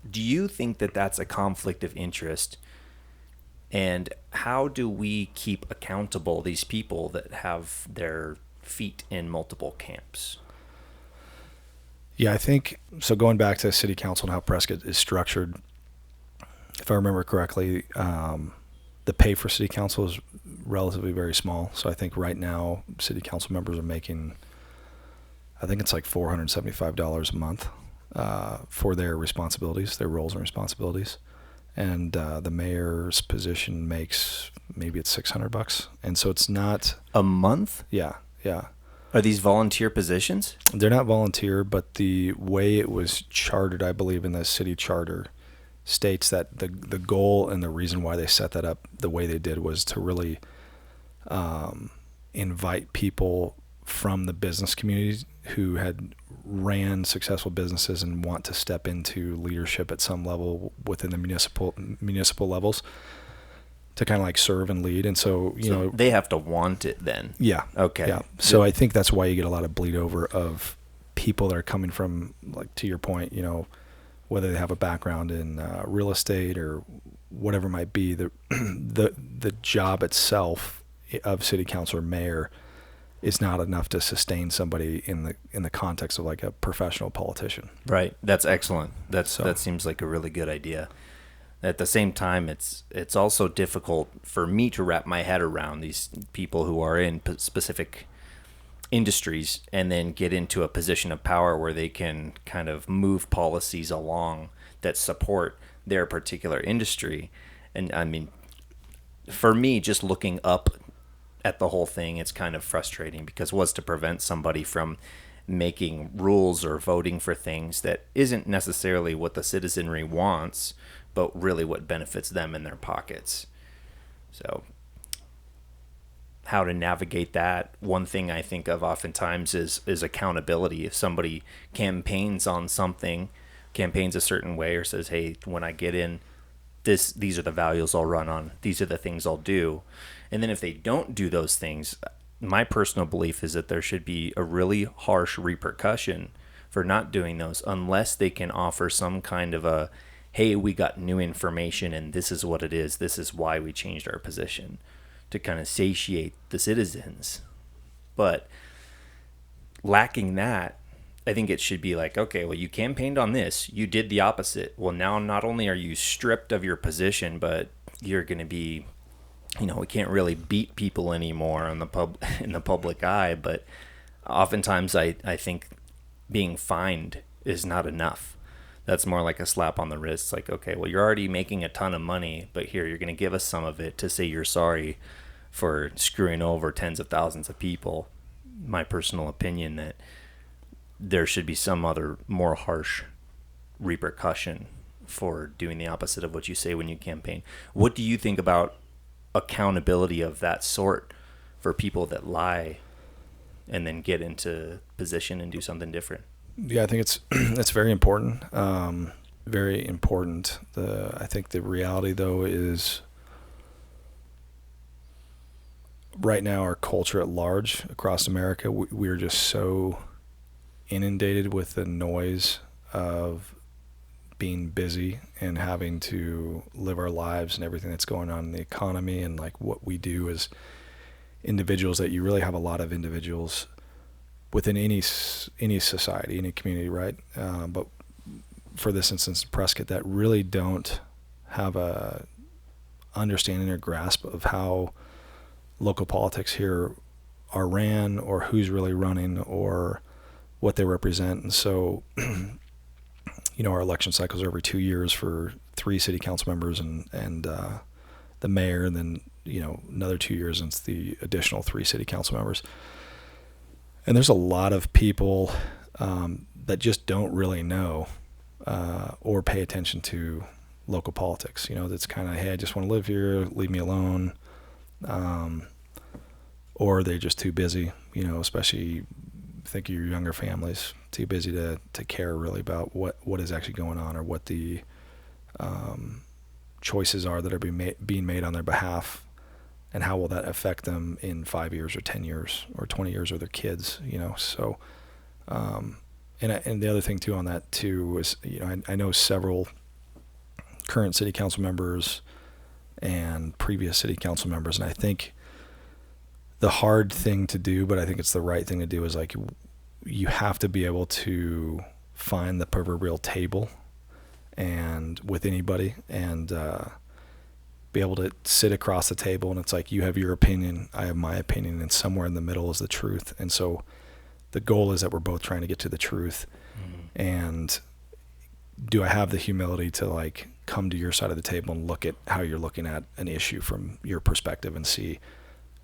A: do you think that that's a conflict of interest? And how do we keep accountable these people that have their feet in multiple camps?
B: Yeah, I think, so going back to city council and how Prescott is structured, if I remember correctly, the pay for city council is relatively very small. So I think right now city council members are making, I think it's like $475 a month for their responsibilities, their roles and responsibilities. And the mayor's position makes, maybe it's $600. And so it's not...
A: A month?
B: Yeah.
A: Are these volunteer positions?
B: They're not volunteer, but the way it was chartered, I believe, in the city charter states that the goal and the reason why they set that up the way they did was to really invite people from the business community who had ran successful businesses and want to step into leadership at some level within the municipal levels to kind of like serve and lead. And so,
A: they have to want it then.
B: Yeah.
A: Okay.
B: Yeah. So I think that's why you get a lot of bleed over of people that are coming from, like, to your point, whether they have a background in real estate or whatever it might be, the job itself of city council or mayor is not enough to sustain somebody in the context of like a professional politician.
A: Right. That's excellent. That seems like a really good idea. At the same time, it's also difficult for me to wrap my head around these people who are in specific industries and then get into a position of power where they can kind of move policies along that support their particular industry. And I mean, for me, just looking up at the whole thing, it's kind of frustrating because what's to prevent somebody from making rules or voting for things that isn't necessarily what the citizenry wants, but really what benefits them in their pockets. So how to navigate that, one thing I think of oftentimes is accountability. If somebody campaigns on something, campaigns a certain way, or says, hey, when I get in these are the values I'll run on. These are the things I'll do. And then if they don't do those things, my personal belief is that there should be a really harsh repercussion for not doing those, unless they can offer some kind of a, hey, we got new information and this is what it is. This is why we changed our position, to kind of satiate the citizens. But lacking that, I think it should be like, okay, well, you campaigned on this, you did the opposite. Well, now not only are you stripped of your position, but you're going to be, we can't really beat people anymore in the public eye. But oftentimes I think being fined is not enough. That's more like a slap on the wrist. It's like, okay, well, you're already making a ton of money, but here, you're going to give us some of it to say you're sorry for screwing over tens of thousands of people. My personal opinion that there should be some other more harsh repercussion for doing the opposite of what you say when you campaign. What do you think about accountability of that sort for people that lie and then get into position and do something different?
B: Yeah, I think it's very important. Very important. I think the reality, though, is right now our culture at large across America, we're just so inundated with the noise of being busy and having to live our lives and everything that's going on in the economy and like what we do as individuals, that you really have a lot of individuals within any society, any community, right? But for this instance, Prescott, that really don't have a understanding or grasp of how local politics here are ran, or who's really running, or what they represent. And so, our election cycles are every 2 years for 3 city council members and the mayor, and then, another 2 years and it's the additional 3 city council members. And there's a lot of people that just don't really know or pay attention to local politics. That's kind of, hey, I just want to live here, leave me alone. Or they're just too busy, especially think of your younger families, too busy to care really about what is actually going on, or what the choices are that are being made on their behalf, and how will that affect them in 5 years or 10 years or 20 years, or their kids, So, and the other thing too on that too is, I know several current city council members and previous city council members, and I think the hard thing to do, but I think it's the right thing to do, is like, you have to be able to find the proverbial table and with anybody, and be able to sit across the table, and it's like, you have your opinion, I have my opinion, and somewhere in the middle is the truth. And so the goal is that we're both trying to get to the truth. And do I have the humility to like come to your side of the table and look at how you're looking at an issue from your perspective, and see,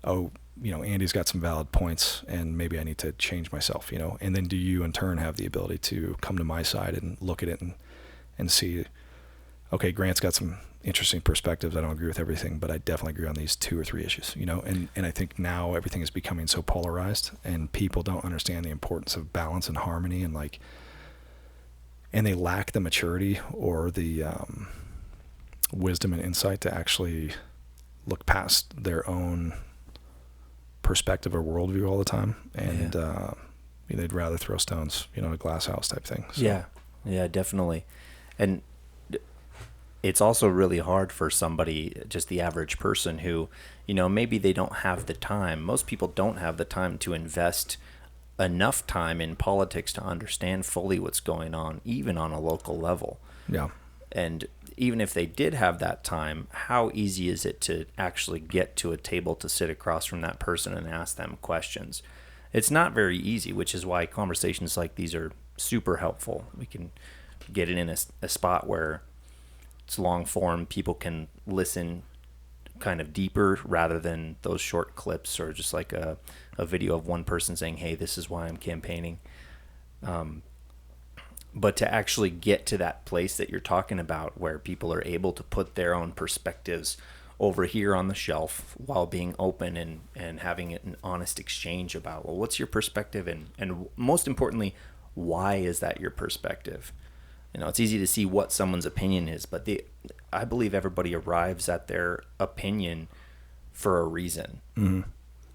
B: oh, Andy's got some valid points and maybe I need to change myself, and then do you in turn have the ability to come to my side and look at it and see, okay, Grant's got some interesting perspectives. I don't agree with everything, but I definitely agree on these 2 or 3 issues, and I think now everything is becoming so polarized, and people don't understand the importance of balance and harmony, and they lack the maturity or the wisdom and insight to actually look past their own perspective or worldview all the time, and they'd rather throw stones, a glass house type thing. So.
A: Yeah, definitely. And it's also really hard for somebody, just the average person who, maybe they don't have the time. Most people don't have the time to invest enough time in politics to understand fully what's going on, even on a local level.
B: Yeah.
A: And even if they did have that time, how easy is it to actually get to a table to sit across from that person and ask them questions? It's not very easy, which is why conversations like these are super helpful. We can get it in a spot where it's long form, people can listen kind of deeper rather than those short clips or just like a video of one person saying, hey, this is why I'm campaigning. But to actually get to that place that you're talking about where people are able to put their own perspectives over here on the shelf while being open and having an honest exchange about, well, what's your perspective? And most importantly, why is that your perspective? It's easy to see what someone's opinion is, but I believe everybody arrives at their opinion for a reason.
B: Mm-hmm.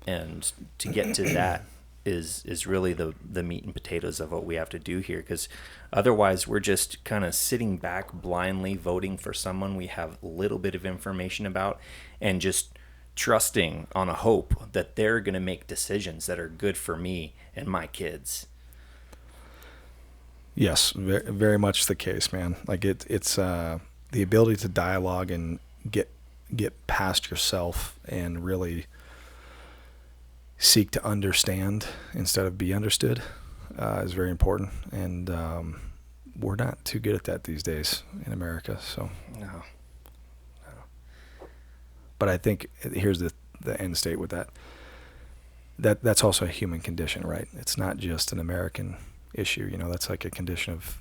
A: And to get to that is really the meat and potatoes of what we have to do here, because otherwise we're just kind of sitting back blindly voting for someone we have a little bit of information about and just trusting on a hope that they're going to make decisions that are good for me and my kids.
B: Yes, very, very much the case, man. Like it's the ability to dialogue and get past yourself and really seek to understand instead of be understood is very important. And we're not too good at that these days in America. So
A: No.
B: But I think here's the end state with that. That's also a human condition, right? It's not just an American issue. That's like a condition of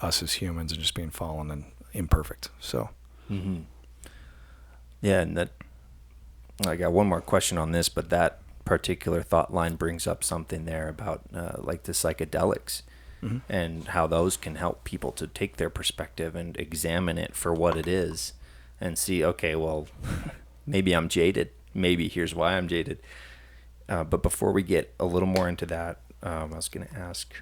B: us as humans and just being fallen and imperfect. So.
A: Mm-hmm. Yeah, and I got one more question on this, but that particular thought line brings up something there about like the psychedelics. Mm-hmm. And how those can help people to take their perspective and examine it for what it is and see, okay, well, maybe I'm jaded. Maybe here's why I'm jaded. But before we get a little more into that, I was going to ask,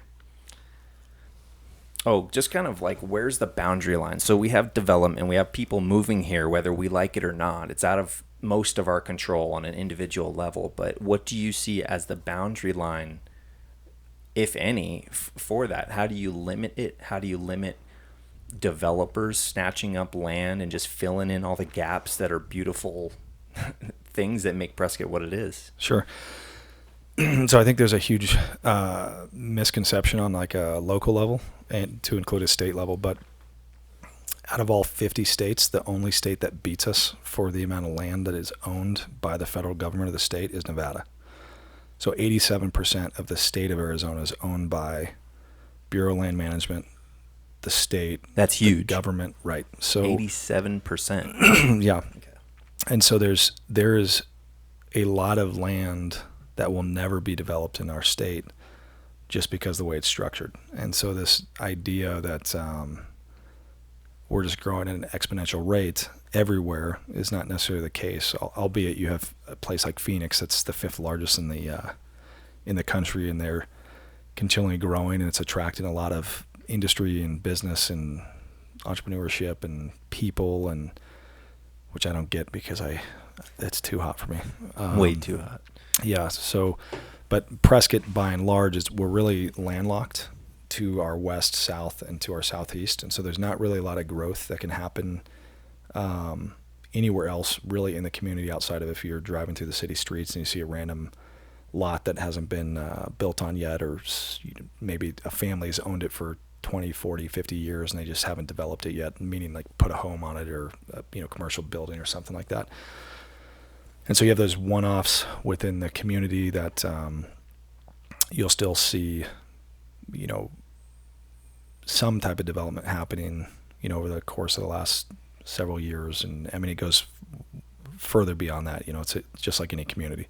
A: just kind of like, where's the boundary line? So we have development, we have people moving here, whether we like it or not. It's out of most of our control on an individual level. But what do you see as the boundary line, if any, for that? How do you limit it? How do you limit developers snatching up land and just filling in all the gaps that are beautiful things that make Prescott what it is?
B: Sure. So I think there's a huge misconception on like a local level and to include a state level. But out of all 50 states, the only state that beats us for the amount of land that is owned by the federal government of the state is Nevada. So 87% of the state of Arizona is owned by Bureau of Land Management, the state.
A: That's huge.
B: The government, right. So
A: 87%.
B: Yeah. Okay. And so there is a lot of land that will never be developed in our state just because of the way it's structured. And so this idea that we're just growing at an exponential rate everywhere is not necessarily the case, albeit you have a place like Phoenix that's the fifth largest in the country, and they're continually growing, and it's attracting a lot of industry and business and entrepreneurship and people, and which I don't get because it's too hot for me.
A: Way too hot.
B: Yeah. So, but Prescott by and large we're really landlocked to our west, south, and to our southeast, and so there's not really a lot of growth that can happen anywhere else really in the community outside of if you're driving through the city streets and you see a random lot that hasn't been built on yet, or maybe a family's owned it for 20, 40, 50 years and they just haven't developed it yet, meaning like put a home on it or a commercial building or something like that. And so you have those one-offs within the community that you'll still see, some type of development happening, over the course of the last several years. And I mean, it goes further beyond that. It's just like any community.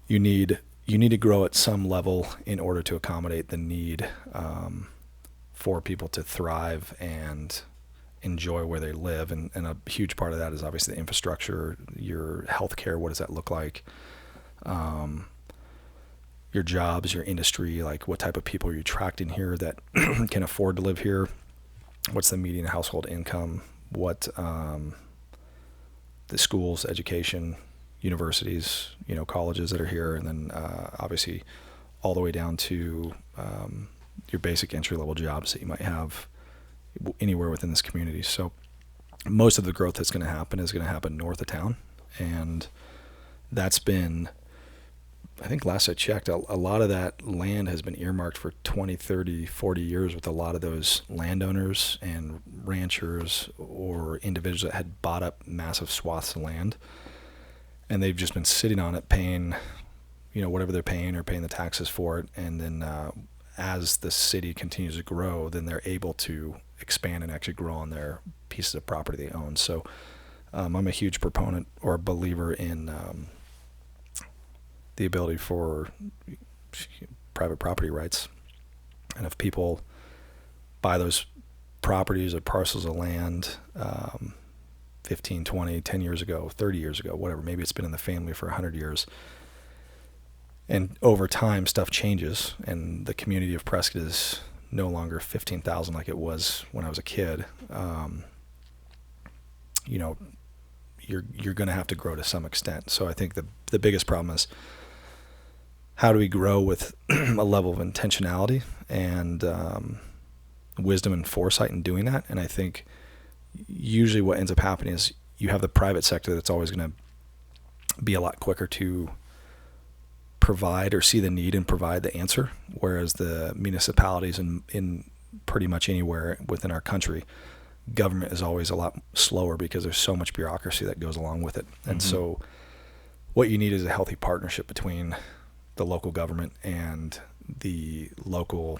B: You need to grow at some level in order to accommodate the need for people to thrive and enjoy where they live. And a huge part of that is obviously the infrastructure, your healthcare. What does that look like? Your jobs, your industry, like what type of people are you attracting here that can afford to live here? What's the median household income? What the schools, education, universities, colleges that are here, and then obviously all the way down to your basic entry-level jobs that you might have anywhere within this community. So most of the growth that's going to happen is going to happen north of town, and that's been, I think last I checked, a lot of that land has been earmarked for 20, 30, 40 years with a lot of those landowners and ranchers or individuals that had bought up massive swaths of land, and they've just been sitting on it paying, whatever they're paying or paying the taxes for it. And then as the city continues to grow, then they're able to expand and actually grow on their pieces of property they own. So I'm a huge proponent or believer in the ability for private property rights. And if people buy those properties or parcels of land 15, 20, 10 years ago, 30 years ago, whatever. Maybe it's been in the family for 100 years. And over time, stuff changes, and the community of Prescott is no longer 15,000 like it was when I was a kid. You know, you're going to have to grow to some extent. So I think the biggest problem is, how do we grow with a level of intentionality and wisdom and foresight in doing that? And I think usually what ends up happening is you have the private sector that's always going to be a lot quicker to provide or see the need and provide the answer, whereas the municipalities in pretty much anywhere within our country, government is always a lot slower because there's so much bureaucracy that goes along with it. And so what you need is a healthy partnership between the local government and the local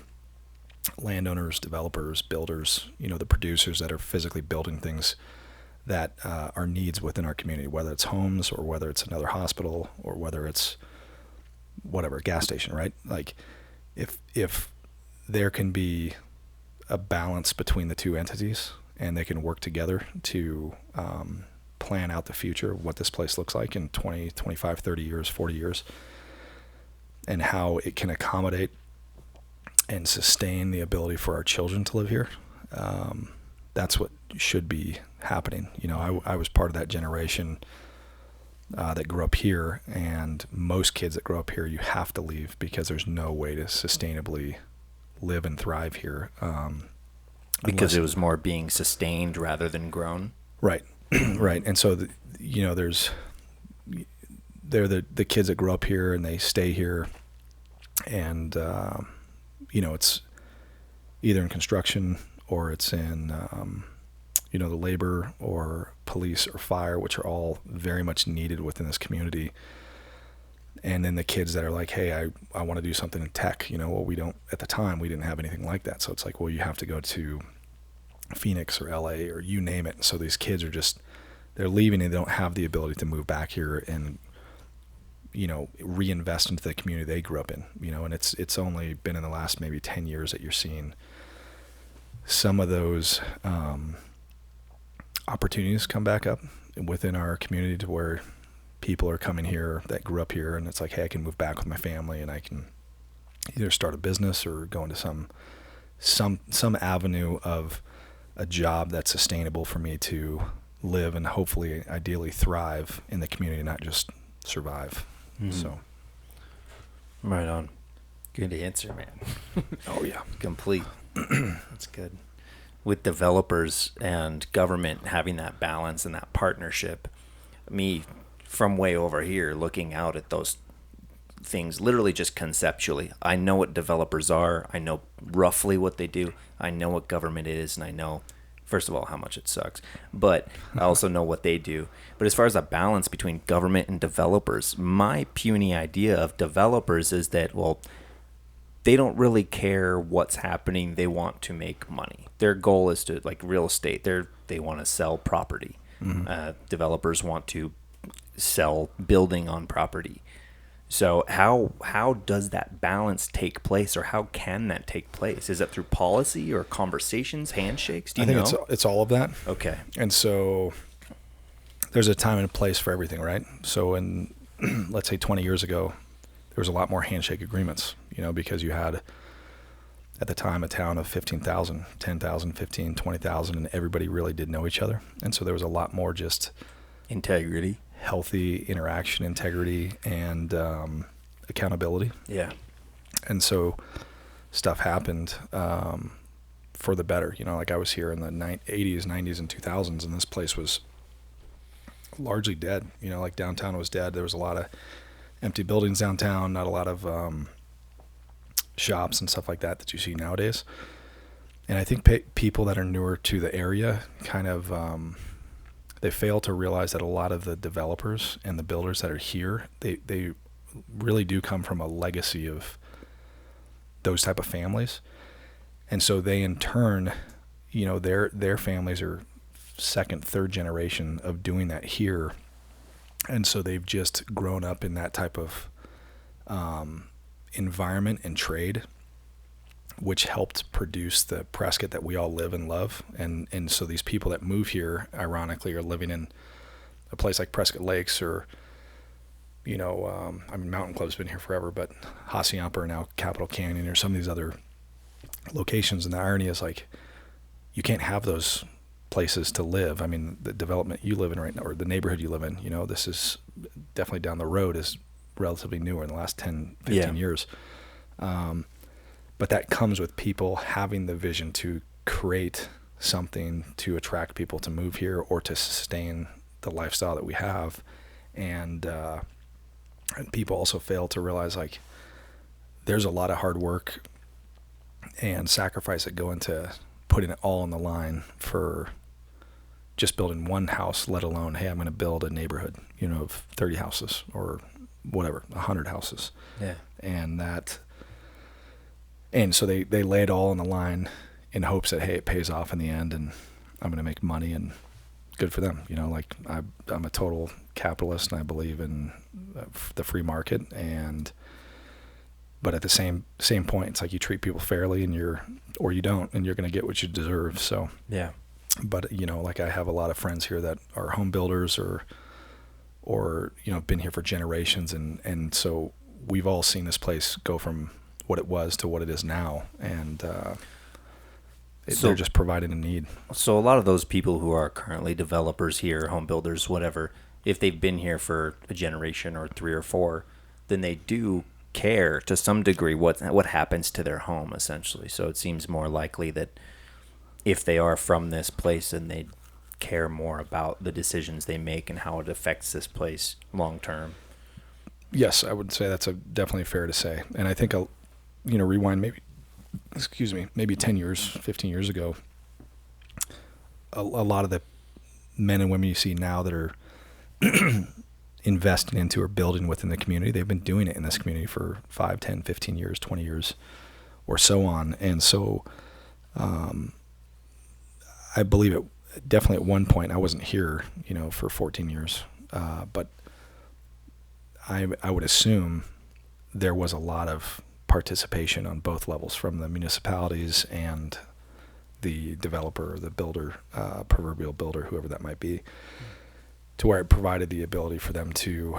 B: landowners, developers, builders, you know, the producers that are physically building things that are needs within our community, whether it's homes or whether it's another hospital or whether it's whatever, a gas station, right? Like if there can be a balance between the two entities and they can work together to plan out the future of what this place looks like in 20, 25, 30 years, 40 years, and how it can accommodate and sustain the ability for our children to live here. That's what should be happening. You know, I was part of that generation that grew up here, and most kids that grow up here, you have to leave because there's no way to sustainably live and thrive here.
A: Because it was more being sustained rather than grown. Right.
B: Right. And so, you know, they're the kids that grow up here and they stay here, and you know, it's either in construction or it's in you know, the labor or police or fire, which are all very much needed within this community. And then the kids that are like, hey, I want to do something in tech, you know, well, we don't, at the time, we didn't have anything like that. So it's like, well, you have to go to Phoenix or LA or you name it. So these kids are just, they're leaving and they don't have the ability to move back here and, you know, reinvest into the community they grew up in, you know. And it's only been in the last maybe 10 years that you're seeing some of those opportunities come back up within our community to where people are coming here that grew up here, and it's like, hey, I can move back with my family and I can either start a business or go into some avenue of a job that's sustainable for me to live and hopefully ideally thrive in the community, not just survive. So
A: right on. Good answer, man.
B: Oh yeah,
A: complete. That's good. With developers and government having that balance and that partnership, me from way over here looking out at those things, literally just conceptually, I know what developers are. I know roughly what they do. I know what government is, and I know, first of all, how much it sucks, but I also know what they do. But as far as a balance between government and developers, my puny idea of developers is that, well, they don't really care what's happening. They want to make money. Their goal is to, like real estate, they want to sell property. Developers want to sell building on property. So how does that balance take place, or how can that take place? Is it through policy or conversations, handshakes? Do you know?
B: I think it's all of that.
A: Okay.
B: And so there's a time and a place for everything, right? So in, let's say 20 years ago, there was a lot more handshake agreements, you know, because you had at the time a town of 15,000, 10,000, 15, 20,000, and everybody really did know each other. And so there was a lot more just
A: integrity,
B: healthy interaction, integrity, and accountability.
A: Yeah.
B: And so stuff happened for the better. You know, like I was here in the 80s, 90s, and 2000s, and this place was largely dead. You know, like downtown was dead. There was a lot of empty buildings downtown, not a lot of shops and stuff like that you see nowadays. And I think people that are newer to the area kind of they fail to realize that a lot of the developers and the builders that are here, they really do come from a legacy of those type of families. And so they in turn, you know, their families are second, third generation of doing that here. And so they've just grown up in that type of environment and trade which helped produce the Prescott that we all live and love. And so these people that move here, ironically, are living in a place like Prescott Lakes or, Mountain Club's been here forever, but Hacienda or now Capitol Canyon or some of these other locations. And the irony is, like, you can't have those places to live. I mean, the development you live in right now, or the neighborhood you live in, this is definitely down the road, is relatively newer in the last 10, 15 years. But that comes with people having the vision to create something to attract people to move here or to sustain the lifestyle that we have. And people also fail to realize, like, there's a lot of hard work and sacrifice that go into putting it all on the line for just building one house, let alone, hey, I'm going to build a neighborhood, of 30 houses or whatever, 100 houses.
A: Yeah.
B: And so they lay it all on the line in hopes that, hey, it pays off in the end and I'm going to make money, and good for them. Like, I'm a total capitalist and I believe in the free market, but at the same point, it's like you treat people fairly or you don't, and you're going to get what you deserve. So,
A: yeah.
B: But, like, I have a lot of friends here that are home builders or been here for generations. And so we've all seen this place go from what it was to what it is now. And they're just providing a need.
A: So a lot of those people who are currently developers here, home builders, whatever, if they've been here for a generation or 3 or 4, then they do care to some degree what happens to their home, essentially. So it seems more likely that if they are from this place, then they care more about the decisions they make and how it affects this place long term.
B: Yes, I would say that's definitely fair to say. And I think, rewind maybe 10 years, 15 years ago, a lot of the men and women you see now that are investing into or building within the community, they've been doing it in this community for 5, 10, 15 years, 20 years, or so on. And so I believe it definitely at one point. I wasn't here, for 14 years, but I would assume there was a lot of participation on both levels from the municipalities and the developer, the builder, proverbial builder, whoever that might be, to where it provided the ability for them to,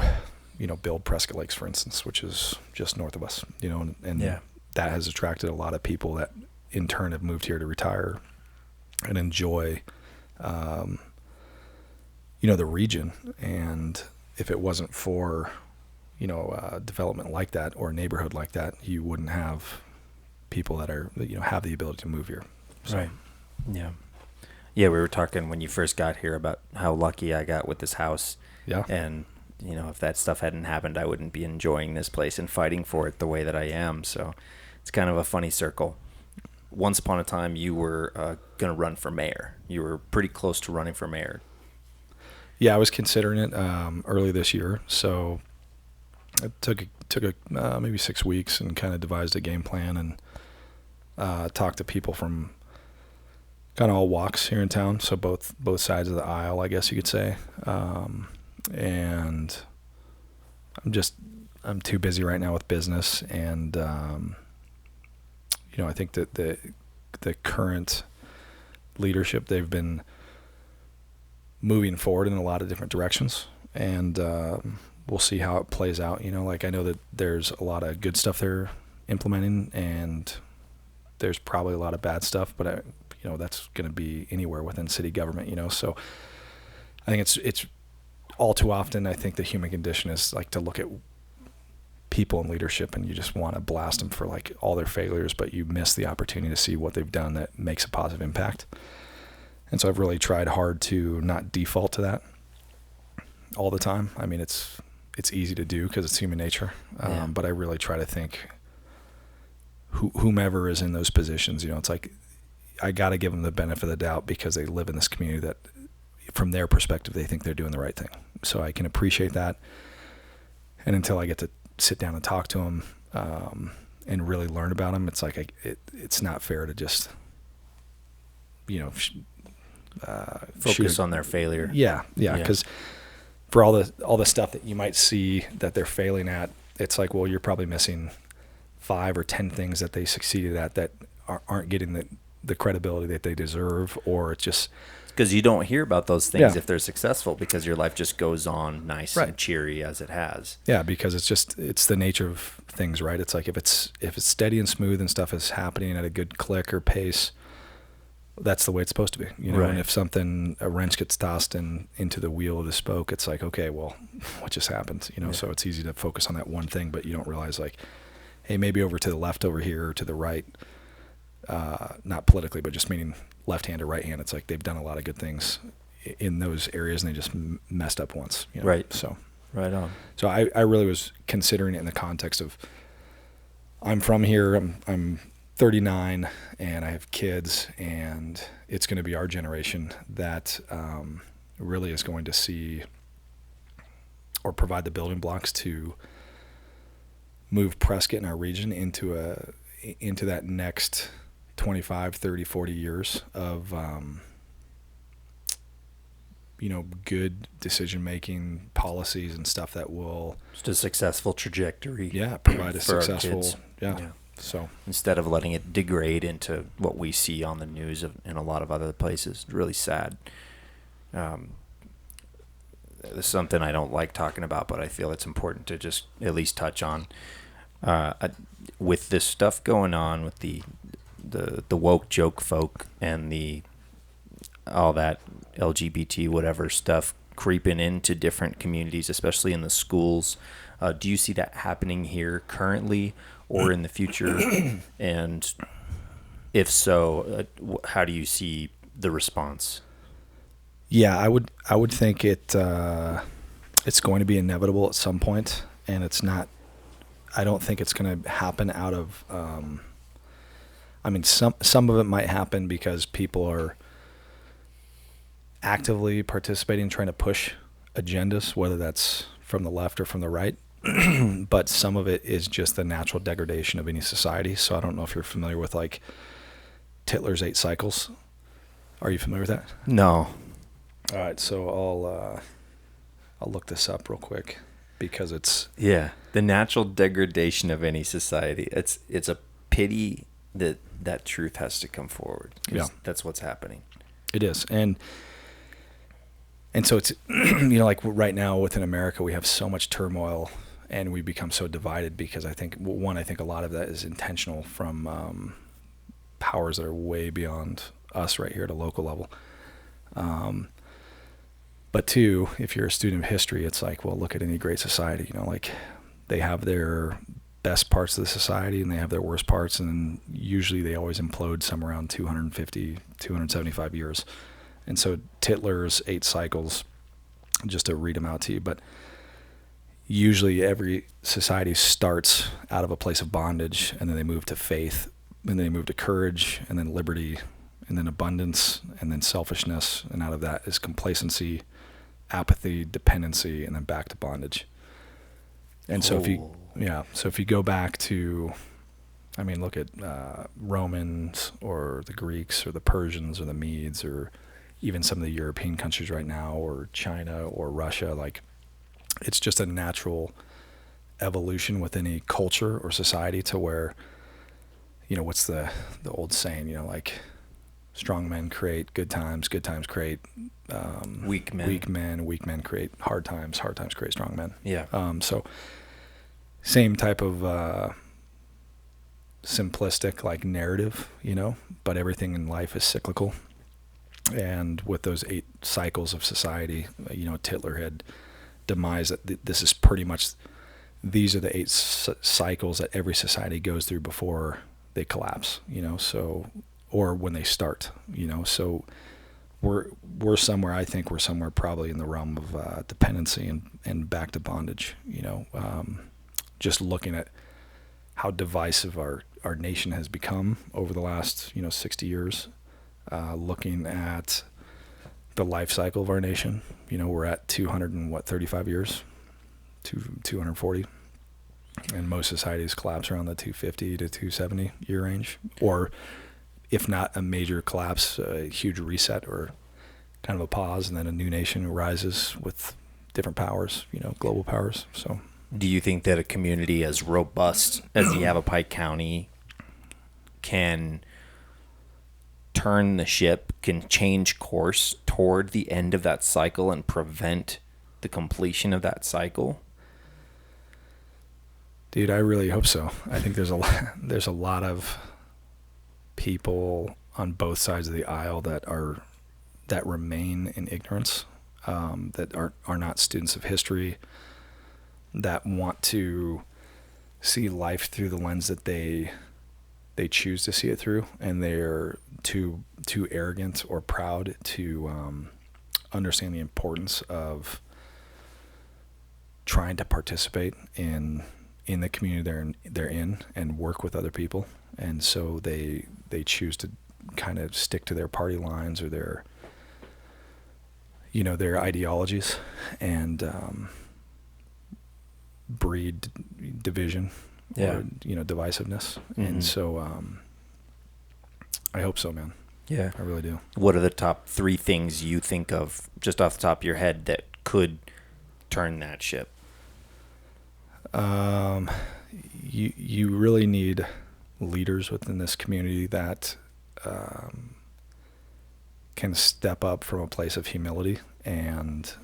B: build Prescott Lakes, for instance, which is just north of us, and that has attracted a lot of people that in turn have moved here to retire and enjoy, the region. And if it wasn't for, development like that or a neighborhood like that, you wouldn't have people that have the ability to move here. So.
A: Right. Yeah. Yeah, we were talking when you first got here about how lucky I got with this house.
B: Yeah.
A: And, if that stuff hadn't happened, I wouldn't be enjoying this place and fighting for it the way that I am. So it's kind of a funny circle. Once upon a time, you were going to run for mayor. You were pretty close to running for mayor.
B: Yeah, I was considering it early this year. So it took maybe 6 weeks and kind of devised a game plan and talked to people from kind of all walks here in town. So both sides of the aisle, I guess you could say. And I'm too busy right now with business. And, I think that the current leadership, they've been moving forward in a lot of different directions. And, we'll see how it plays out. Like, I know that there's a lot of good stuff they're implementing, and there's probably a lot of bad stuff, but that's going to be anywhere within city government, So I think it's all too often, I think the human condition is like to look at people in leadership and you just want to blast them for like all their failures, but you miss the opportunity to see what they've done that makes a positive impact. And so I've really tried hard to not default to that all the time. I mean, it's easy to do because it's human nature. But I really try to think whomever is in those positions, it's like, I got to give them the benefit of the doubt because they live in this community that from their perspective, they think they're doing the right thing. So I can appreciate that. And until I get to sit down and talk to them, and really learn about them, it's like, it's not fair to just,
A: focus on their failure.
B: Yeah. Cause for all the stuff that you might see that they're failing at, it's like, well, you're probably missing 5 or 10 things that they succeeded at that aren't getting the credibility that they deserve, or it's just
A: because you don't hear about those things if they're successful, because your life just goes on nice and cheery as it has.
B: Yeah, because it's the nature of things, right? It's like if it's steady and smooth and stuff is happening at a good click or pace, that's the way it's supposed to be, you know. Right. And if a wrench gets tossed into the wheel of the spoke, it's like, okay, well, what just happened, you know? Yeah. So it's easy to focus on that one thing, but you don't realize, like, hey, maybe over to the left over here or to the right, not politically, but just meaning left hand or right hand. It's like they've done a lot of good things in those areas, and they just messed up once, you know?
A: Right.
B: So
A: right on.
B: So I really was considering it in the context of, I'm from here, I'm 39 and I have kids, and it's going to be our generation that really is going to see or provide the building blocks to move Prescott in our region into that next 25, 30, 40 years of good decision-making policies and stuff that will...
A: Just a successful trajectory.
B: Yeah, provide a successful... Yeah. So
A: instead of letting it degrade into what we see on the news in a lot of other places, it's really sad. There's something I don't like talking about, but I feel it's important to just at least touch on. With this stuff going on with the woke joke folk and all that LGBT whatever stuff creeping into different communities, especially in the schools, do you see that happening here currently or in the future? And if so, how do you see the response?
B: Yeah, I would think it's going to be inevitable at some point, and it's not. I don't think it's going to happen out of. Some of it might happen because people are actively participating, trying to push agendas, whether that's from the left or from the right. But some of it is just the natural degradation of any society. So I don't know if you're familiar with like Tytler's 8 cycles. Are you familiar with that?
A: No.
B: All right, so I'll look this up real quick because it's
A: the natural degradation of any society. It's a pity that truth has to come forward. Yeah, that's what's happening.
B: It is, and so it's like right now within America we have so much turmoil and we become so divided because I think a lot of that is intentional from powers that are way beyond us right here at a local level. But two, if you're a student of history, it's like, well, look at any great society, like they have their best parts of the society and they have their worst parts, and usually they always implode somewhere around 250, 275 years. And so Tytler's 8 cycles, just to read them out to you, but usually every society starts out of a place of bondage, and then they move to faith, and then they move to courage, and then liberty, and then abundance, and then selfishness, and out of that is complacency, apathy, dependency, and then back to bondage. And so if you go back to, look at Romans or the Greeks or the Persians or the Medes or even some of the European countries right now or China or Russia, like it's just a natural evolution within a culture or society to where, what's the old saying, like strong men create good times create weak men create hard times create strong men.
A: Yeah.
B: So same type of simplistic like narrative, but everything in life is cyclical. And with those 8 cycles of society, Tytler had demised that this is pretty much, these are the 8 cycles that every society goes through before they collapse, so, or when they start, so we're somewhere, I think we're somewhere probably in the realm of dependency and back to bondage, just looking at how divisive our nation has become over the last, 60 years, looking at the life cycle of our nation, we're at 235 years, 240, and most societies collapse around the 250 to 270 year range, or if not a major collapse, a huge reset or kind of a pause, and then a new nation rises with different powers, global powers. So,
A: do you think that a community as robust as the Yavapai County can turn the ship, can change course toward the end of that cycle and prevent the completion of that cycle?
B: Dude, I really hope so. I think there's a lot of people on both sides of the aisle that remain in ignorance, that are not students of history, that want to see life through the lens that they choose to see it through, and they're too arrogant or proud to understand the importance of trying to participate in the community they're in and work with other people. And so they choose to kind of stick to their party lines or their ideologies, and breed division, or divisiveness. Mm-hmm. And so I hope so, man.
A: Yeah,
B: I really do.
A: What are the top 3 things you think of just off the top of your head that could turn that ship?
B: You really need leaders within this community that can step up from a place of humility and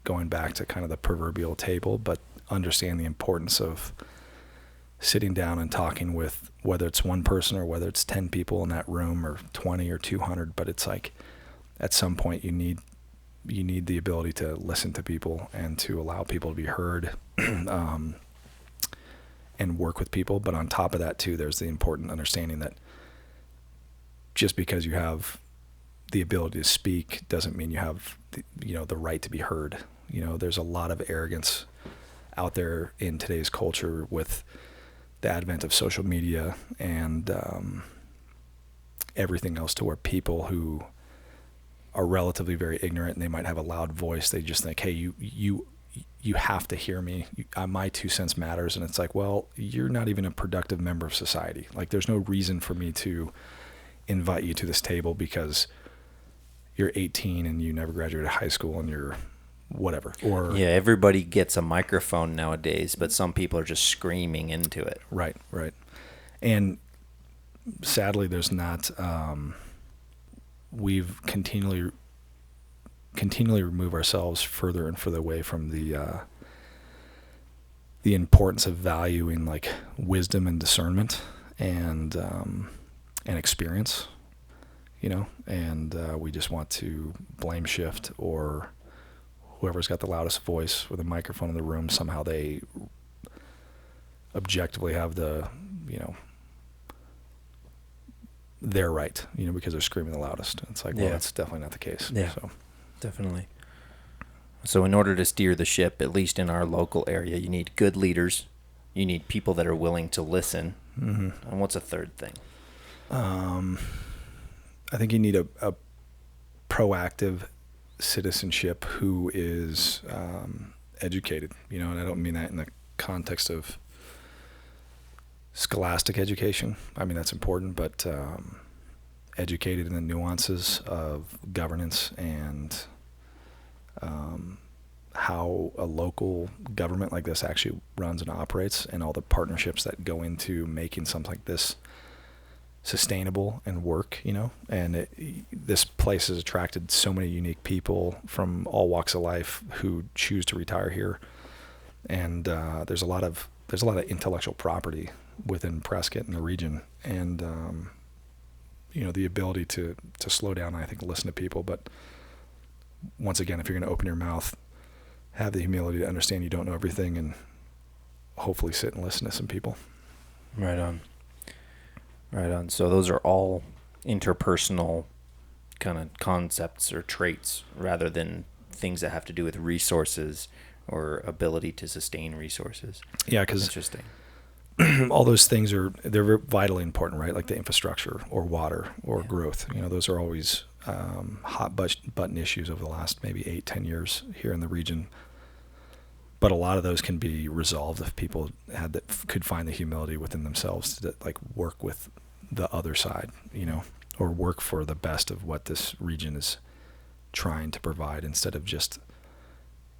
B: going back to kind of the proverbial table, but understand the importance of sitting down and talking with, whether it's one person or whether it's 10 people in that room or 20 or 200, but it's like at some point you need the ability to listen to people and to allow people to be heard, and work with people. But on top of that too, there's the important understanding that just because you have the ability to speak doesn't mean you have the right to be heard. There's a lot of arrogance out there in today's culture with the advent of social media and everything else, to where people who are relatively very ignorant and they might have a loud voice, they just think, hey, you have to hear me. My 2 cents matters. And it's like, well, you're not even a productive member of society. Like, there's no reason for me to invite you to this table because you're 18 and you never graduated high school and you're whatever. Or
A: yeah, everybody gets a microphone nowadays, but some people are just screaming into it.
B: Right. And sadly, there's not. We've continually remove ourselves further and further away from the importance of valuing like wisdom and discernment and experience, and we just want to blame shift, or whoever's got the loudest voice with a microphone in the room, somehow they objectively have the, they're right, because they're screaming the loudest. It's like, well, that's definitely not the case.
A: Yeah. So. Definitely. So in order to steer the ship, at least in our local area, you need good leaders. You need people that are willing to listen. Mm-hmm. And what's a third thing?
B: I think you need a proactive citizenship who is educated, and I don't mean that in the context of scholastic education. I mean, that's important, but educated in the nuances of governance and how a local government like this actually runs and operates, and all the partnerships that go into making something like this sustainable and work, and this place has attracted so many unique people from all walks of life who choose to retire here. And there's a lot of intellectual property within Prescott and the region, and the ability to slow down and I think listen to people. But once again, if you're going to open your mouth, have the humility to understand you don't know everything, and hopefully sit and listen to some people.
A: Right on. So those are all interpersonal kind of concepts or traits rather than things that have to do with resources or ability to sustain resources.
B: Yeah, because
A: interesting.
B: All those things they're vitally important, right? Like the infrastructure or water or growth. Those are always hot button issues over the last maybe 8-10 years here in the region. But a lot of those can be resolved if people could find the humility within themselves to like work with the other side, or work for the best of what this region is trying to provide, instead of just,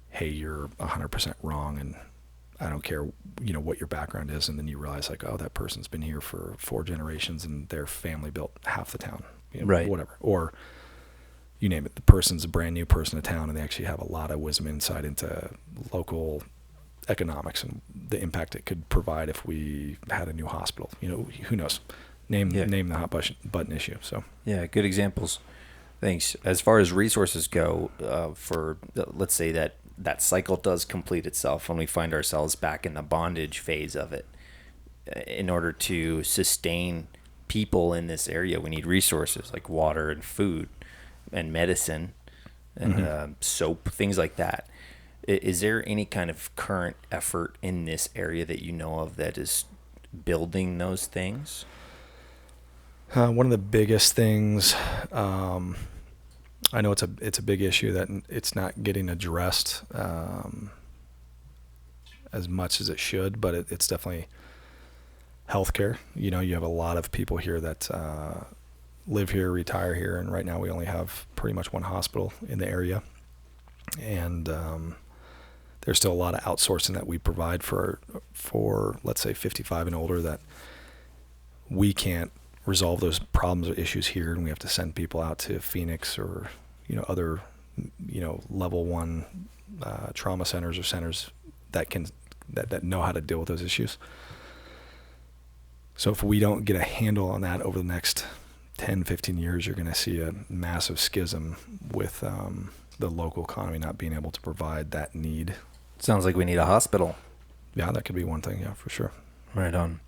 B: hey, you're 100% wrong and I don't care, what your background is. And then you realize like, oh, that person's been here for 4 generations and their family built half the town.
A: right.
B: whatever. Or you name it, the person's a brand new person to town and they actually have a lot of wisdom insight into local economics and the impact it could provide if we had a new hospital. Who knows? Name the hot button issue. So
A: yeah, good examples. Thanks. As far as resources go, for let's say that cycle does complete itself when we find ourselves back in the bondage phase of it. In order to sustain people in this area, we need resources like water and food and medicine and soap, things like that. Is there any kind of current effort in this area that you know of that is building those things?
B: One of the biggest things, I know it's a big issue that it's not getting addressed as much as it should, but it's definitely healthcare. You have a lot of people here that live here, retire here, and right now we only have pretty much one hospital in the area. And there's still a lot of outsourcing that we provide for let's say 55 and older, that we can't resolve those problems or issues here, and we have to send people out to Phoenix or other level 1 trauma centers or centers that know how to deal with those issues. So if we don't get a handle on that over the next 10, 15 years, you're going to see a massive schism with the local economy not being able to provide that need.
A: Sounds like we need a hospital.
B: Yeah, that could be one thing. Yeah, for sure.
A: Right on.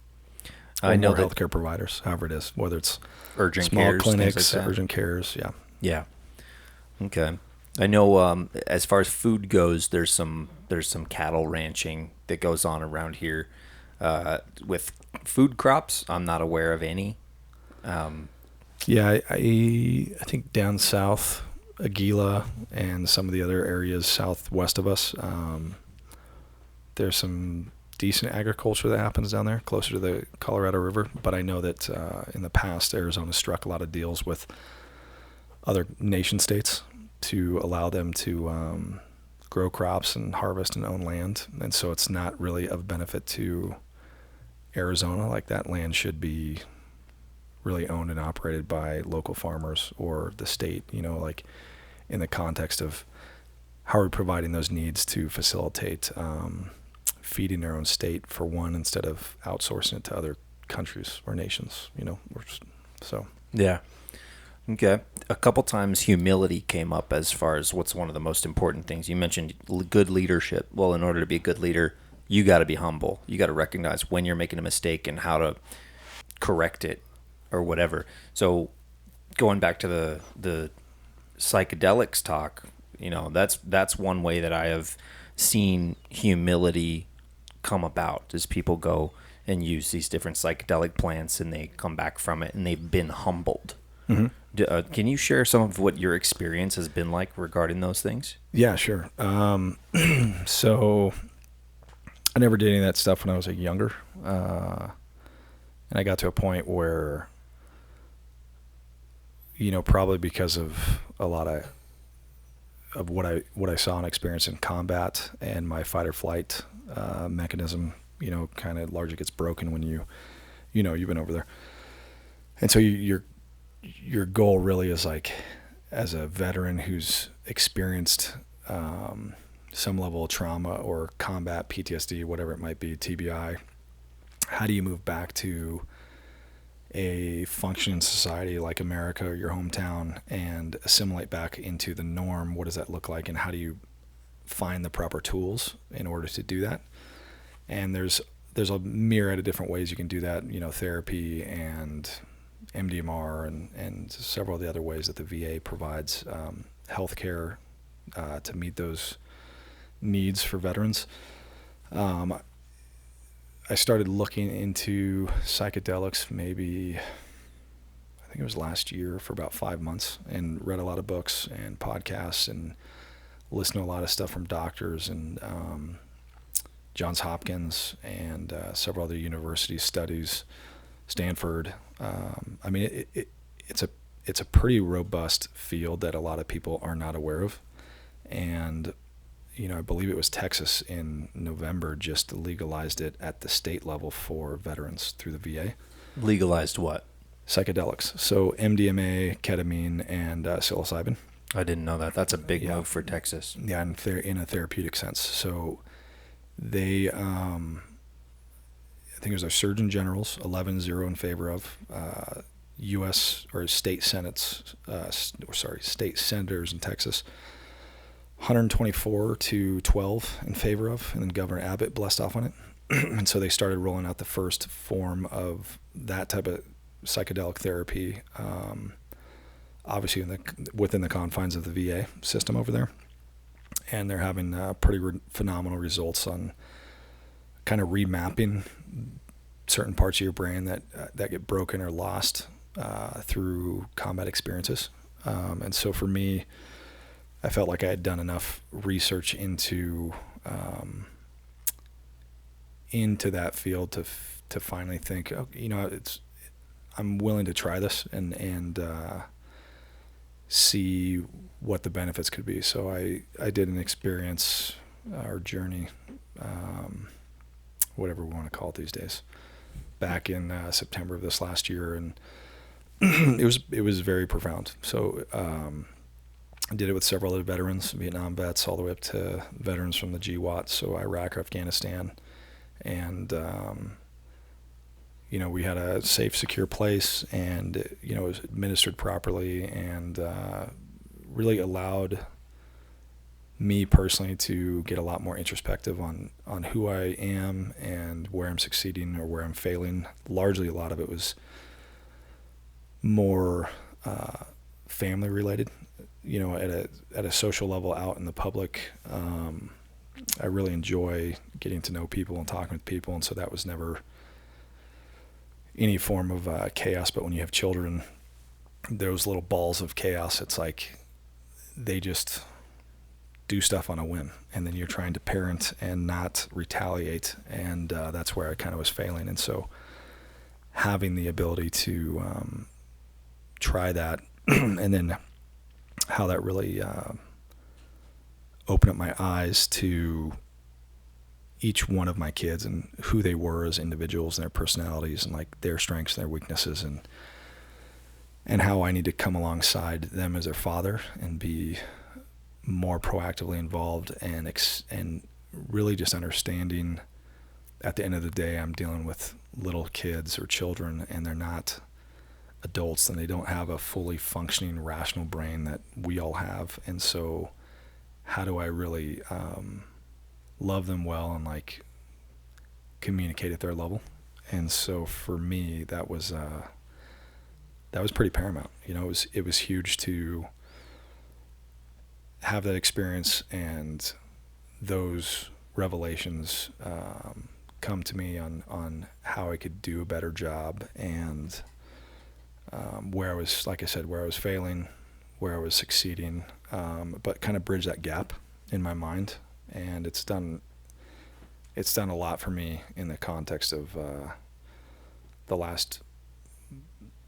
B: I know healthcare providers, however it is, whether it's
A: urgent
B: small
A: cares,
B: clinics,
A: like
B: urgent cares. Yeah.
A: Yeah. Okay. I know as far as food goes, there's some cattle ranching that goes on around here. With food crops, I'm not aware of any.
B: Yeah, I think down south, Aguila and some of the other areas southwest of us, there's some decent agriculture that happens down there, closer to the Colorado River. But I know that in the past, Arizona struck a lot of deals with other nation states to allow them to grow crops and harvest and own land. And so it's not really of benefit to Arizona. Like, that land should be really owned and operated by local farmers or the state, like in the context of how are we providing those needs to facilitate feeding their own state, for one, instead of outsourcing it to other countries or nations, so.
A: Yeah. Okay. A couple times humility came up as far as what's one of the most important things. You mentioned good leadership. Well, in order to be a good leader, you got to be humble. You got to recognize when you're making a mistake and how to correct it or whatever. So going back to the psychedelics talk, that's one way that I have seen humility come about, is people go and use these different psychedelic plants and they come back from it and they've been humbled. Mm-hmm. Can you share some of what your experience has been like regarding those things?
B: Yeah, sure. So I never did any of that stuff when I was younger. And I got to a point where, probably because of a lot of what I saw and experienced in combat, and my fight or flight mechanism, kind of largely gets broken when you've been over there. And so your goal really is, like, as a veteran who's experienced some level of trauma or combat, PTSD, whatever it might be, TBI, how do you move back to a functioning society like America or your hometown and assimilate back into the norm? What does that look like, and how do you find the proper tools in order to do that? And there's a myriad of different ways you can do that, therapy and MDMR and several of the other ways that the VA provides healthcare to meet those needs for veterans. I started looking into psychedelics maybe, I think it was last year, for about 5 months, and read a lot of books and podcasts and listened to a lot of stuff from doctors and Johns Hopkins and several other university studies, Stanford. It's a pretty robust field that a lot of people are not aware of. And I believe it was Texas in November just legalized it at the state level for veterans through the VA.
A: Legalized what?
B: psychedelics. So MDMA, ketamine, and psilocybin.
A: I didn't know that. That's a big move for Texas.
B: Yeah, in a therapeutic sense. So they, I think it was our Surgeon General's 11-0 in favor of U.S. or state senates, state senators in Texas, 124-12 in favor of, and then Governor Abbott blessed off on it. And so they started rolling out the first form of that type of psychedelic therapy, obviously within the confines of the VA system over there. And they're having pretty phenomenal results on kind of remapping certain parts of your brain that get broken or lost through combat experiences. And so for me, I felt like I had done enough research into that field to finally think, oh, I'm willing to try this and see what the benefits could be. So I did an experience or journey, whatever we want to call it these days, back in September of this last year, and it was very profound. So I did it with several other veterans, Vietnam vets, all the way up to veterans from the GWAT, so Iraq or Afghanistan. And, we had a safe, secure place, and, it was administered properly, and really allowed me personally to get a lot more introspective on who I am and where I'm succeeding or where I'm failing. Largely, a lot of it was more family related. At a social level out in the public, I really enjoy getting to know people and talking with people, and so that was never any form of chaos. But when you have children, those little balls of chaos, it's like they just do stuff on a whim, and then you're trying to parent and not retaliate, and that's where I kind of was failing. And so having the ability to try that and then how that really opened up my eyes to each one of my kids and who they were as individuals and their personalities and like their strengths and their weaknesses, and how I need to come alongside them as their father and be more proactively involved and really just understanding at the end of the day I'm dealing with little kids or children, and they're not adults, and they don't have a fully functioning rational brain that we all have. And so how do I really love them well and like communicate at their level? And so for me, that was pretty paramount. It was huge to have that experience and those revelations come to me on how I could do a better job, and where I was, like I said, where I was failing, where I was succeeding, but kind of bridge that gap in my mind. And it's done a lot for me in the context of the last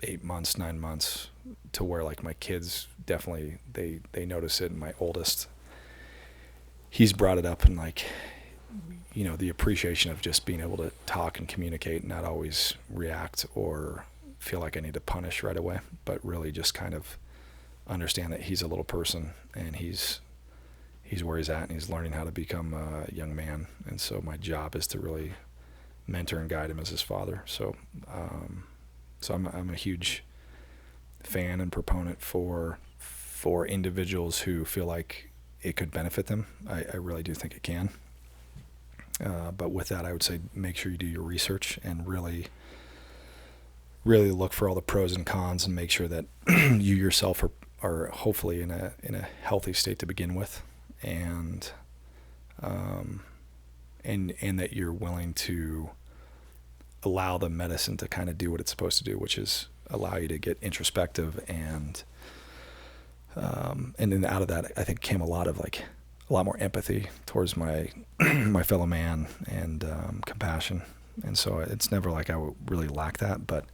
B: 8 months, 9 months, to where like my kids definitely, they notice it. And my oldest, he's brought it up, and like, the appreciation of just being able to talk and communicate and not always react or feel like I need to punish right away, but really just kind of understand that he's a little person, and he's where he's at, and he's learning how to become a young man. And so my job is to really mentor and guide him as his father. So I'm a huge fan and proponent for individuals who feel like it could benefit them. I really do think it can. But with that, I would say make sure you do your research and really look for all the pros and cons, and make sure that you yourself are hopefully in a healthy state to begin with, and that you're willing to allow the medicine to kind of do what it's supposed to do, which is allow you to get introspective, and then out of that, I think came a lot more empathy towards my my fellow man, and compassion. And so it's never like I would really lack that, but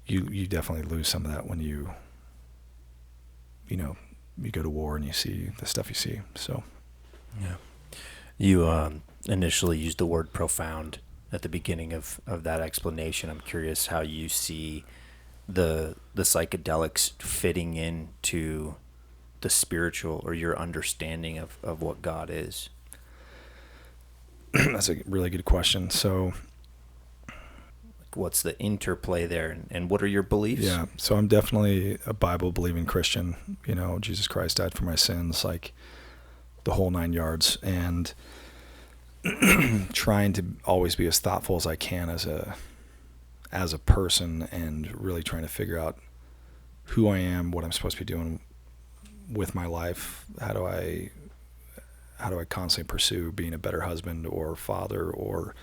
B: you definitely lose some of that when you go to war and you see the stuff you see. So
A: yeah, you initially used the word profound at the beginning of that explanation. I'm curious how you see the psychedelics fitting into the spiritual, or your understanding of what God is.
B: That's a really good question. So
A: what's the interplay there, and what are your beliefs?
B: Yeah, so I'm definitely a Bible-believing Christian. Jesus Christ died for my sins, like the whole 9 yards, and trying to always be as thoughtful as I can as a person, and really trying to figure out who I am, what I'm supposed to be doing with my life. How do I constantly pursue being a better husband or father or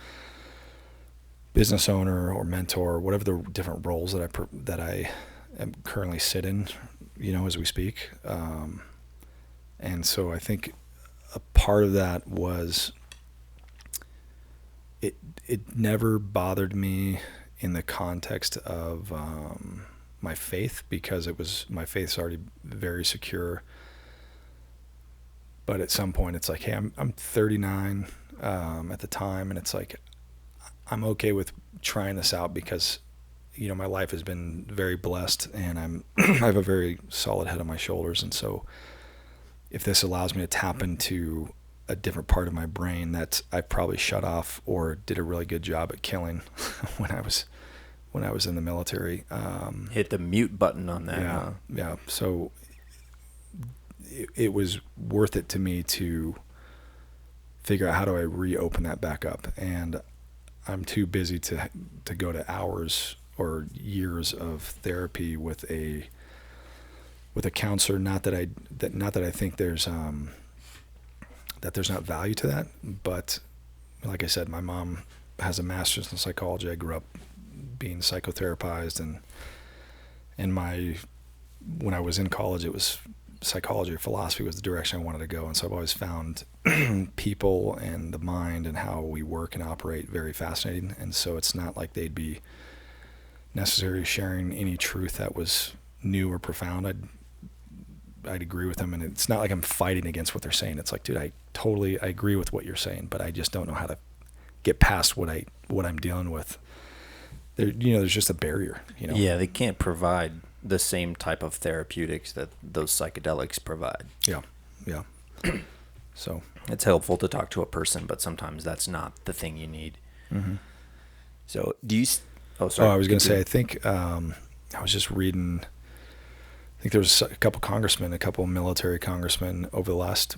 B: business owner or mentor, whatever the different roles that I am currently sit in, as we speak. And so I think a part of that was it never bothered me in the context of my faith, because my faith's already very secure. But at some point it's like, hey, I'm 39 at the time, and it's like, I'm okay with trying this out because, my life has been very blessed, and I have a very solid head on my shoulders. And so if this allows me to tap into a different part of my brain that I probably shut off or did a really good job at killing when I was in the military.
A: Hit the mute button on that.
B: Yeah.
A: Huh?
B: Yeah. So it was worth it to me to figure out how do I reopen that back up. And I'm too busy to go to hours or years of therapy with a counselor. Not that I think there's not value to that, but like I said, my mom has a master's in psychology. I grew up being psychotherapized, and when I was in college, it was psychology or philosophy was the direction I wanted to go. And so I've always found people and the mind and how we work and operate very fascinating. And so it's not like they'd be necessarily sharing any truth that was new or profound. I'd agree with them, and it's not like I'm fighting against what they're saying. It's like, dude, I agree with what you're saying, but I just don't know how to get past what I'm dealing with. There's just a barrier,
A: Yeah, they can't provide the same type of therapeutics that those psychedelics provide.
B: Yeah. So
A: it's helpful to talk to a person, but sometimes that's not the thing you need.
B: Mm-hmm.
A: So do you? Oh, sorry.
B: I was going to say, I think I was just reading. I think there was a couple military congressmen over the last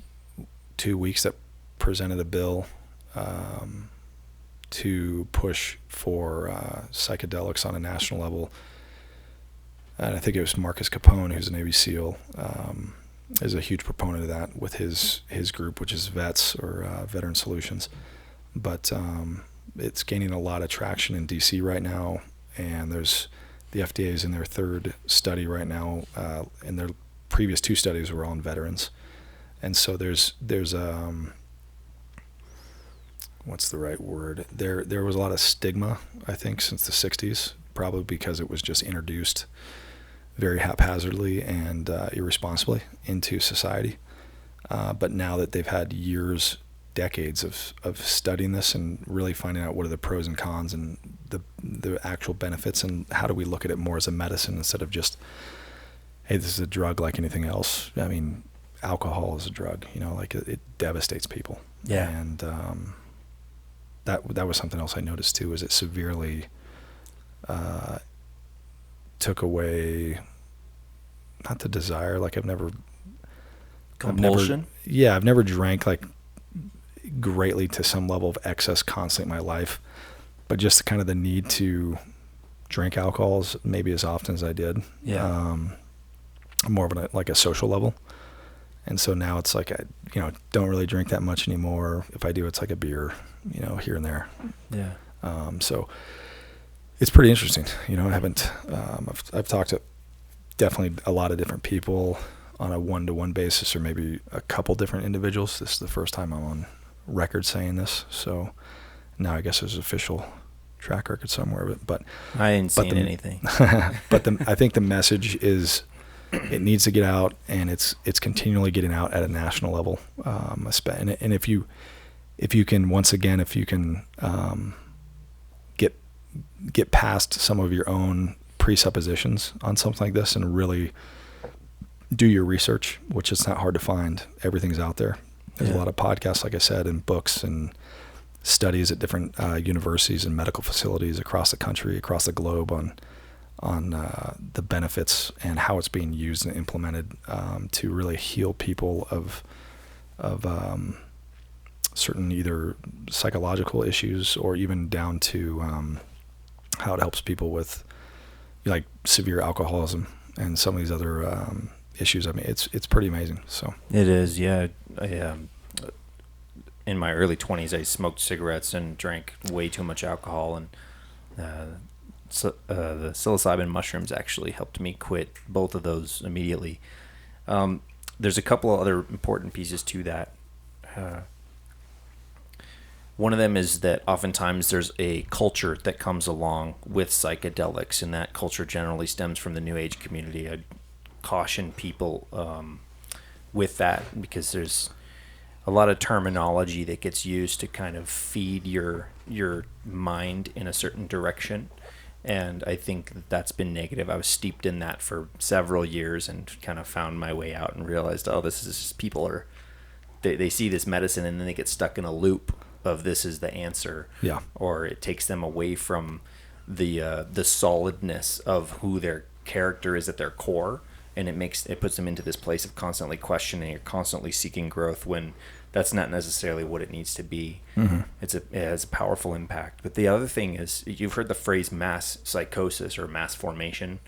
B: 2 weeks that presented a bill to push for psychedelics on a national level. And I think it was Marcus Capone, who's a Navy SEAL, is a huge proponent of that with his group, which is VETS, or Veteran Solutions. But it's gaining a lot of traction in D.C. right now, and the FDA is in their third study right now, and their previous 2 studies were on veterans. And so there's what's the right word? There was a lot of stigma, I think, since the 60s, probably because it was just introduced very haphazardly and irresponsibly into society. But now that they've had decades of studying this and really finding out what are the pros and cons and the actual benefits, and how do we look at it more as a medicine instead of just, hey, this is a drug like anything else. I mean, alcohol is a drug, like it devastates people.
A: Yeah.
B: And that was something else I noticed too, is it severely took away, not the desire, like
A: compulsion.
B: I've never drank like greatly to some level of excess constantly in my life, but just kind of the need to drink alcohol maybe as often as I did.
A: Yeah.
B: More of like a social level. And so now it's like I don't really drink that much anymore. If I do, it's like a beer, here and there.
A: Yeah.
B: So it's pretty interesting. I've talked to definitely a lot of different people on a one-to-one basis, or maybe a couple different individuals. This is the first time I'm on record saying this. So now I guess there's an official track record somewhere, but
A: I ain't seen anything.
B: But I think the message is, it needs to get out, and it's continually getting out at a national level. And if you can, once again, get past some of your own presuppositions on something like this and really do your research, which is not hard to find. Everything's out there. There's a lot of podcasts, like I said, and books and studies at different universities and medical facilities across the country, across the globe on the benefits and how it's being used and implemented to really heal people of certain either psychological issues or even down to how it helps people with like severe alcoholism and some of these other issues. I mean, it's pretty amazing. So
A: it is, yeah. In my early 20s, I smoked cigarettes and drank way too much alcohol, and the psilocybin mushrooms actually helped me quit both of those immediately. There's a couple of other important pieces to that. One of them is that oftentimes there's a culture that comes along with psychedelics, and that culture generally stems from the New Age community. I'd caution people with that because there's a lot of terminology that gets used to kind of feed your mind in a certain direction, and I think that's been negative. I was steeped in that for several years and kind of found my way out and realized, this is just people they see this medicine and then they get stuck in a loop of this is the answer, or it takes them away from the solidness of who their character is at their core, and it puts them into this place of constantly questioning or constantly seeking growth when that's not necessarily what it needs to be. Mm-hmm. It has a powerful impact. But the other thing is, you've heard the phrase mass psychosis or mass formation,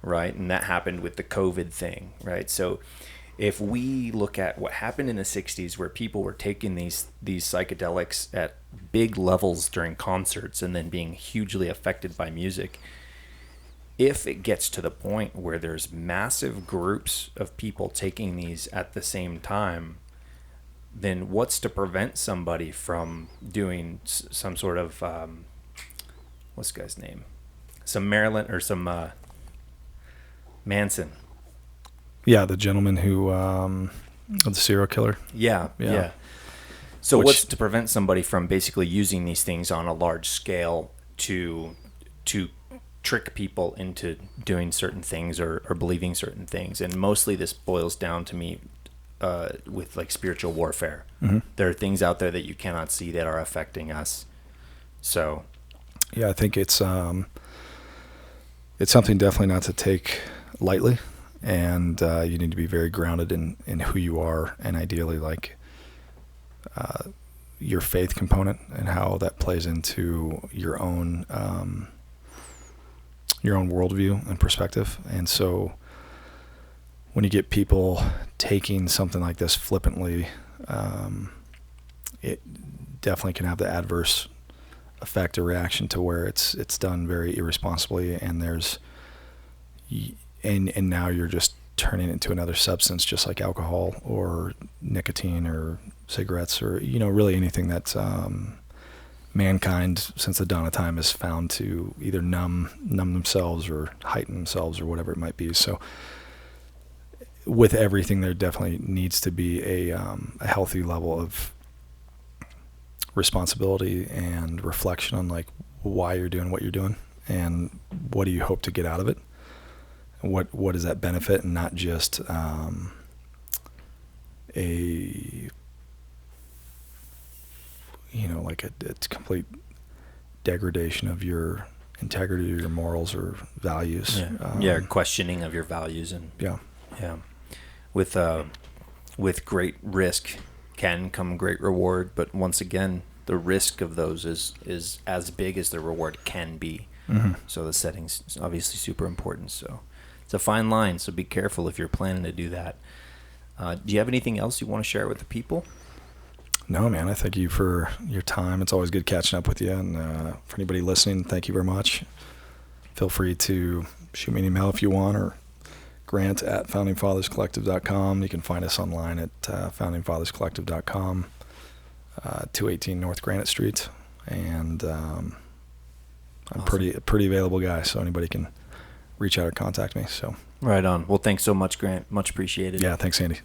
A: right? And that happened with the COVID thing, right? So if we look at what happened in the 60s where people were taking these psychedelics at big levels during concerts and then being hugely affected by music, if it gets to the point where there's massive groups of people taking these at the same time, then what's to prevent somebody from doing some sort of, what's the guy's name? Some Maryland or some Manson.
B: Yeah, the gentleman who, the serial killer.
A: Yeah. So what's to prevent somebody from basically using these things on a large scale to trick people into doing certain things or believing certain things? And mostly this boils down to me with like spiritual warfare. Mm-hmm. There are things out there that you cannot see that are affecting us. So
B: yeah, I think it's something definitely not to take lightly, and you need to be very grounded in who you are, and ideally like your faith component and how that plays into your own worldview and perspective. And so when you get people taking something like this flippantly, it definitely can have the adverse effect or reaction to where it's done very irresponsibly, and and now you're just turning it into another substance, just like alcohol or nicotine or cigarettes or really anything that mankind since the dawn of time has found to either numb themselves or heighten themselves or whatever it might be. So with everything, there definitely needs to be a healthy level of responsibility and reflection on like why you're doing what you're doing and what do you hope to get out of it. What is that benefit, and not just like a complete degradation of your integrity or your morals or values.
A: Questioning of your values and with great risk can come great reward, but once again, the risk of those is as big as the reward can be. Mm-hmm. So the setting's obviously super important. So it's a fine line. So be careful if you're planning to do that. Do you have anything else you want to share with the people?
B: No, man. I thank you for your time. It's always good catching up with you. And for anybody listening, thank you very much. Feel free to shoot me an email if you want, or grant@foundingfatherscollective.com. You can find us online at foundingfatherscollective.com, 218 North Granite Street. And I'm awesome. pretty available guy, so anybody can reach out or contact me. So
A: right on. Well, thanks so much, Grant. Much appreciated.
B: Yeah, thanks, Andy.